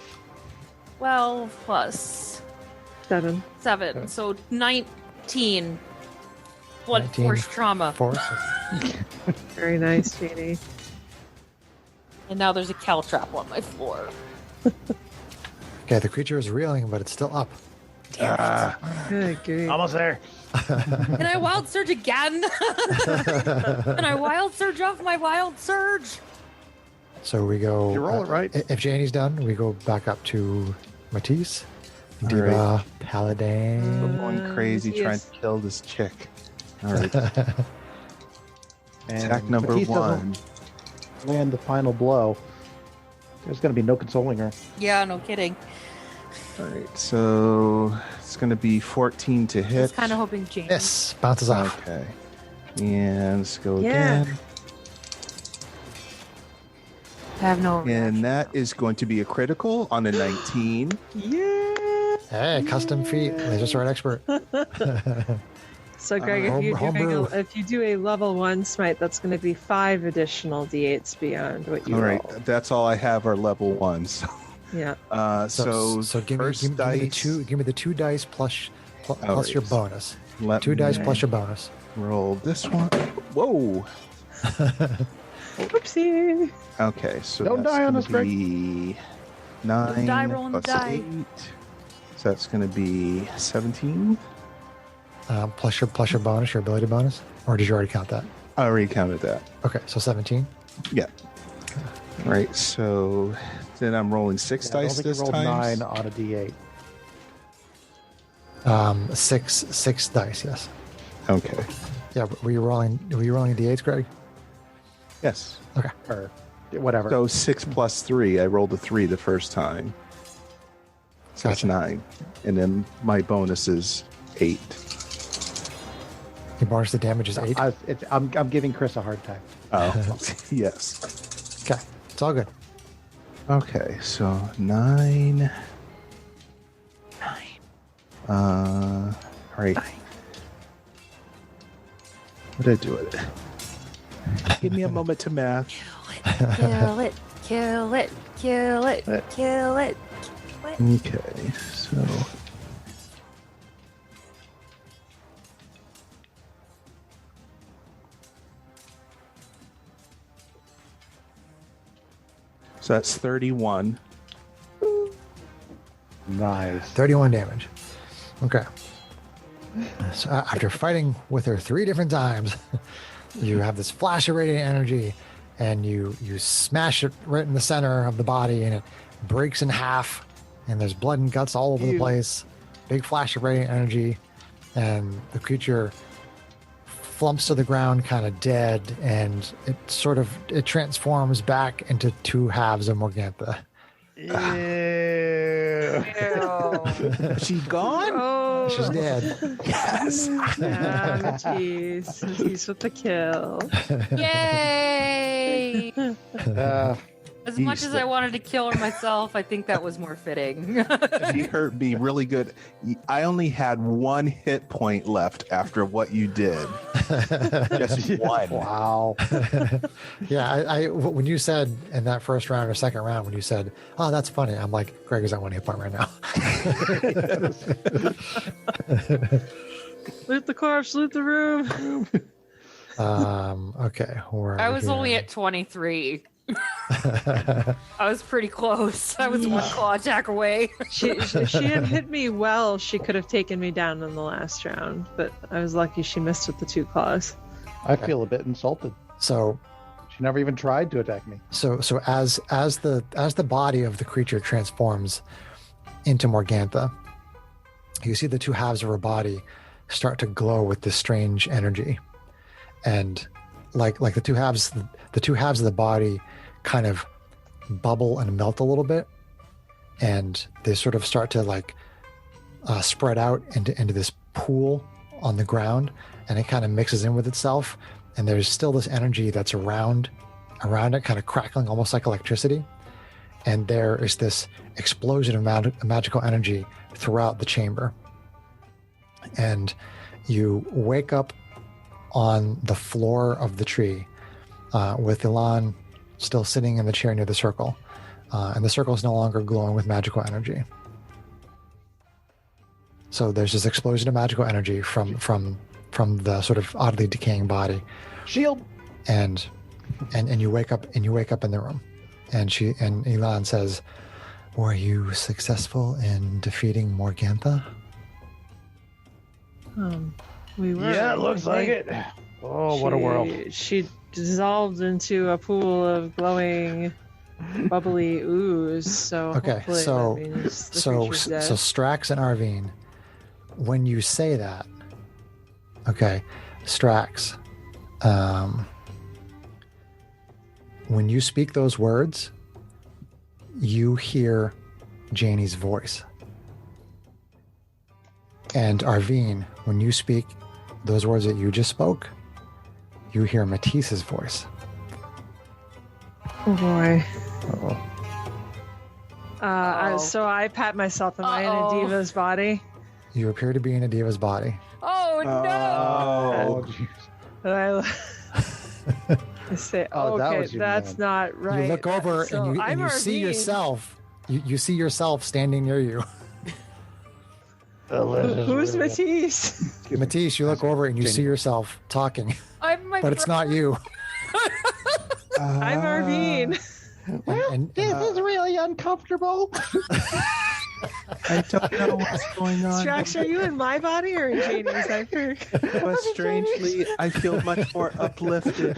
12 plus
7.
7. So 19. Blood
19
force trauma.
Force.
Very nice, Janie.
And now there's a caltrap on my floor.
Okay, the creature is reeling, but it's still up.
Good grief.
Almost there.
Can I wild surge again? Can I wild surge off my wild surge?
So we go.
You roll it right.
If Janie's done, we go back up to Matisse,
All
Diva,
right.
Paladin.
I'm going crazy
yes.
trying to kill this chick. All right.
And
Attack number
Matisse doesn't
1.
Land the final blow. There's going to be no consoling her.
Yeah, no kidding.
All right. So it's going to be 14 to
I
hit.
was kind of hoping Jane.
Yes, bounces off.
Okay. And let's go
Yeah.
again.
I have no.
And that is going to be a critical on a 19.
Hey, custom feat, laser sword expert.
So, Greg, if you do a level 1 smite, that's going to be 5 additional d8s beyond what you
All right.
rolled.
That's all I have are level 1. So,
Yeah.
so
give me
first
the
dice.
two. Give me the 2 dice plus
right.
your bonus.
Let
2 dice
me
plus your bonus.
roll this one. Whoa.
Oopsie.
Okay, so
Don't
that's
die on
gonna
us, Greg.
be
die,
9
rolling the
plus
die.
8. So that's going to be 17.
Plus your bonus, your ability bonus, or did you already count that?
I already counted that.
Okay, so 17.
Yeah. All right, so then I'm rolling 6
I don't
dice
think
this
you rolled
time.
9 on a d8.
6 dice. Yes.
Okay.
Yeah. Were you rolling d8s, Greg?
Yes.
Okay.
Or whatever.
So 6 plus 3. I rolled a 3 the first time. So that's
Gotcha.
9. And then my bonus is 8.
Your bonus to damage is 8.
I'm giving Chris a hard time.
Oh, yes.
Okay, it's all good.
Okay, so 9. All right. What did I do with it? Give me a moment to math.
Kill it, kill it, kill it, kill it.
Okay, so So that's 31.
Nice.
31 damage. Okay. So after fighting with her 3 different times, you have this flash of radiant energy, and you smash it right in the center of the body, and it breaks in half, and there's blood and guts all over the place. Big flash of radiant energy, and the creature flumps to the ground kind of dead, and it transforms back into 2 halves of Morgantha.
Ew.
Is she gone?
Oh,
She's dead.
Yes.
yeah, Matisse with the kill.
Yay! As much as I wanted to kill her myself, I think that was more fitting.
She hurt me really good. I only had 1 hit point left after what you did. Just 1.
Wow.
Yeah, I when you said in that first round or second round, when you said, "Oh, that's funny," I'm like, Greg is at 1 hit point right now.
Loot the corpse, loot the room.
Okay.
I was only at 23. I was pretty close. I was 1 claw attack away.
If she had hit me well, she could have taken me down in the last round, but I was lucky she missed with the 2 claws.
I feel a bit insulted.
So
She never even tried to attack me.
So as the body of the creature transforms into Morgantha, you see the 2 halves of her body start to glow with this strange energy, and like the two halves of the body kind of bubble and melt a little bit, and they sort of start to spread out into this pool on the ground, and it kind of mixes in with itself, and there's still this energy that's around it, kind of crackling almost like electricity, and there is this explosion of magical energy throughout the chamber, and you wake up on the floor of the tree with Ilan still sitting in the chair near the circle, and the circle is no longer glowing with magical energy. So there's this explosion of magical energy from the sort of oddly decaying body.
Shield.
And you wake up in the room, and Ilan says, "Were you successful in defeating Morgantha?"
We were.
Yeah, it looks like it. Oh, what a world.
She dissolved into a pool of glowing, bubbly ooze. So
Okay,
hopefully
so
that means the
so
creature's dead.
Strax and Arvine, when you say that, okay, Strax, when you speak those words, you hear Janie's voice. And Arvine, when you speak those words that you just spoke, you hear Matisse's voice.
Oh boy.
Uh-oh.
So I pat myself. Am I in a
Uh-oh.
diva's body?
You appear to be in a diva's body.
Oh no!
Oh, jeez.
And I say,
Oh, that
okay,
was your
that's
man.
not right.
You look over
So
and
I'm
you see
Arvine.
yourself. You see yourself standing near you.
Who's Matisse?
Matisse, you look over and you see yourself talking,
I'm my
but it's not you.
I'm Arvine.
And,
This is really uncomfortable.
I don't know what's going on.
Strax, are you in my body or in Janie's? I forget.
But strangely, I feel much more uplifted.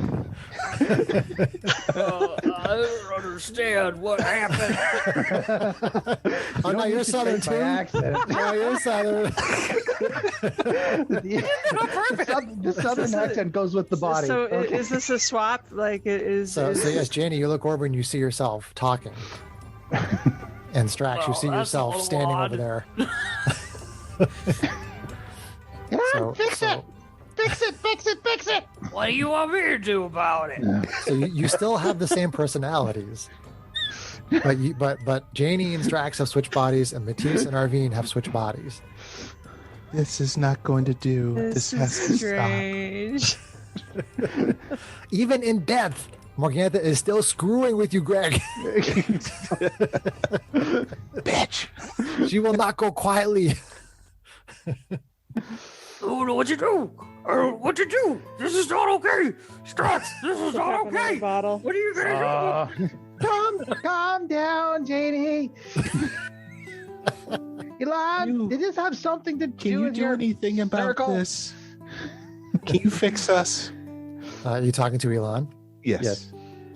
I don't understand what happened.
oh no, you're Southern too.
By accident.
No, you're Southern.
The southern accent goes with the body.
So
Okay.
is this a swap? Like it is?
So yes, Janie, you look over and you see yourself talking. And Strax, you see
that's a
yourself
little
standing
odd.
over there.
Fix it!
What do you want me to do about it?
So you still have the same personalities. But Janie and Strax have switched bodies, and Matisse and Arvine have switched bodies.
This is not going to do. This has to
strange.
Even in death, Morgantha is still screwing with you, Greg. Bitch. She will not go quietly.
I don't know what you do. I don't know what you do. This is not okay. Strax, this is not okay.
Bottle.
What are you gonna do?
Calm down, Janie. Elon, did this have something to do with your
anything about
circle?
this? Can you fix us?
You talking to Elon?
Yes.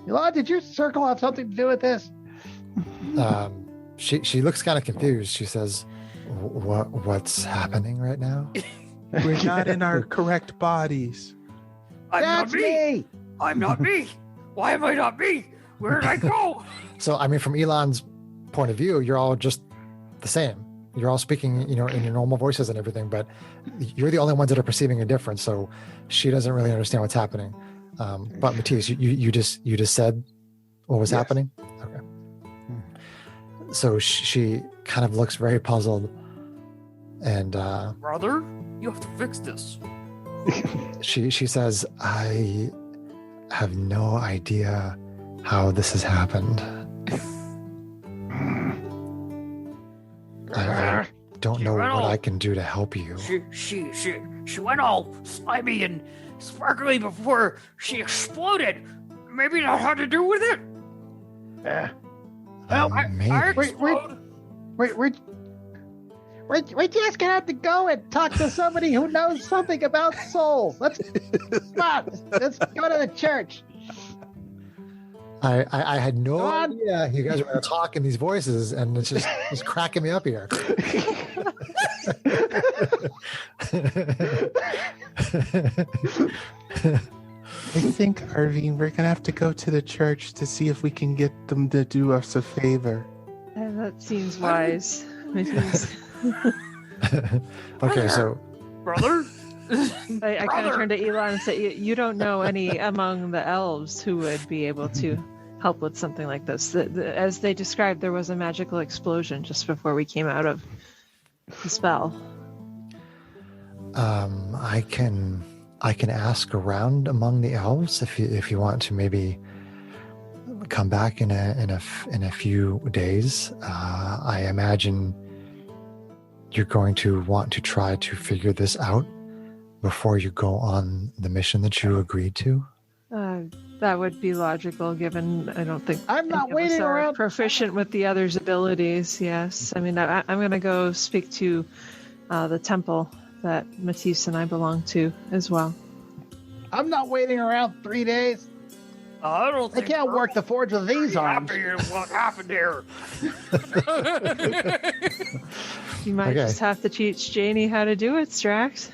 Elon, did your circle have something to do with this?
She looks kind of confused. She says, "What's happening right now?"
We're not in our correct bodies.
That's me.
I'm not me. Why am I not me? Where did I go?
So, I mean, from Elon's point of view, you're all just the same. You're all speaking, in your normal voices and everything, but you're the only ones that are perceiving a difference. So she doesn't really understand what's happening. But Matisse, you just said what was happening. Okay. So she kind of looks very puzzled, and
Brother, you have to fix this.
she says, "I have no idea how this has happened. I don't know what I can do to help you."
She went all slimy and sparkly before she exploded. Maybe that had to do with it.
Maybe.
We're just gonna have to go and talk to somebody who knows something about souls. Let's go to the church.
I had no idea you guys were going to talk in these voices, and it's just cracking me up here.
I think, Arvine, we're gonna have to go to the church to see if we can get them to do us a favor.
That seems wise.
Okay, so
Brother?
I kind of turned to Elon and said, you don't know any among the elves who would be able to help with something like this. As they described, there was a magical explosion just before we came out of the spell.
I can ask around among the elves if you want to maybe come back in a few days. I imagine you're going to want to try to figure this out before you go on the mission that you agreed to.
That would be logical, given I don't think
I'm not
any of us
waiting
are
around.
proficient with the other's abilities. Yes, I mean I'm going to go speak to the temple that Matisse and I belong to as well.
I'm not waiting around 3 days.
I don't
I
think
can't work the forge with these arms.
happy with what happened here.
You might
Okay.
just have to teach Janie how to do it, Strax.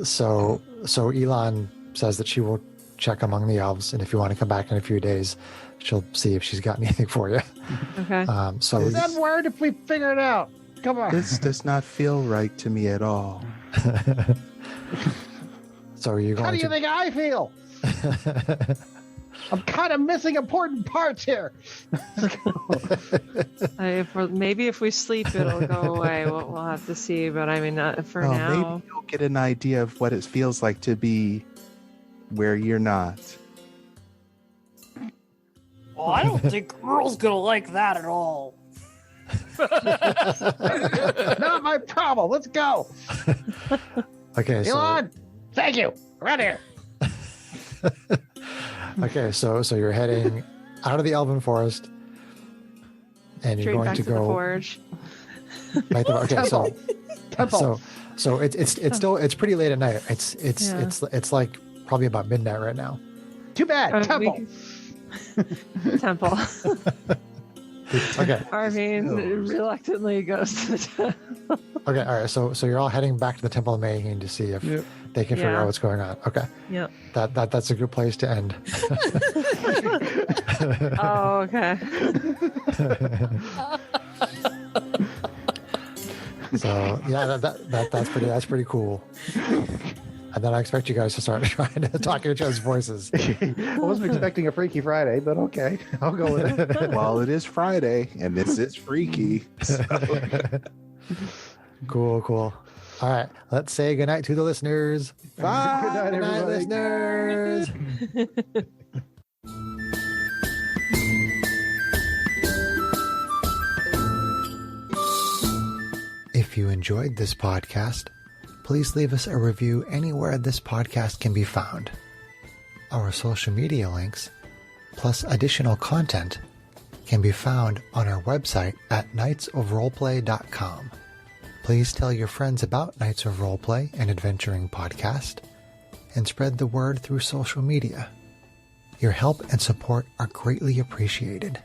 So Elon says that she will check among the elves, and if you want to come back in a few days, she'll see if she's got anything for you.
Okay.
So
Send word if we figure it out. Come on.
This does not feel right to me at all.
so are you going
How do you
to?
think I feel? I'm kind of missing important parts here.
Maybe if we sleep, it'll go away. We'll have to see. But I mean, for
Oh,
now,
maybe you'll get an idea of what it feels like to be where you're not.
Well, I don't think Earl's gonna like that at all.
Not my problem. Let's go.
Okay, so
Elon, thank you. We're out of here.
okay, so you're heading out of the Elven Forest, and you're
straight
going
back
to
to the
go
forge.
right there. Okay, so
Temple.
so it's pretty late at night. It's like probably about midnight right now.
Too bad. Temple.
Temple.
Okay.
Arvine reluctantly goes to the temple.
Okay, all right. So you're all heading back to the Temple of Mayhem to see if they can figure
Yeah.
out what's going on. Okay.
Yep.
That's a good place to end.
Oh, okay.
So yeah, that's pretty cool. And then I expect you guys to start trying to talk in each other's voices.
I wasn't expecting a Freaky Friday, but okay. I'll go with it.
Well, it is Friday, and this is freaky. So.
Cool. All right, let's say goodnight to the listeners.
Bye.
Good night,
Good night,
everybody.
listeners. If you enjoyed this podcast, please leave us a review anywhere this podcast can be found. Our social media links plus additional content, can be found on our website at knightsofroleplay.com. Please tell your friends about Knights of Roleplay and Adventuring Podcast, and spread the word through social media. Your help and support are greatly appreciated.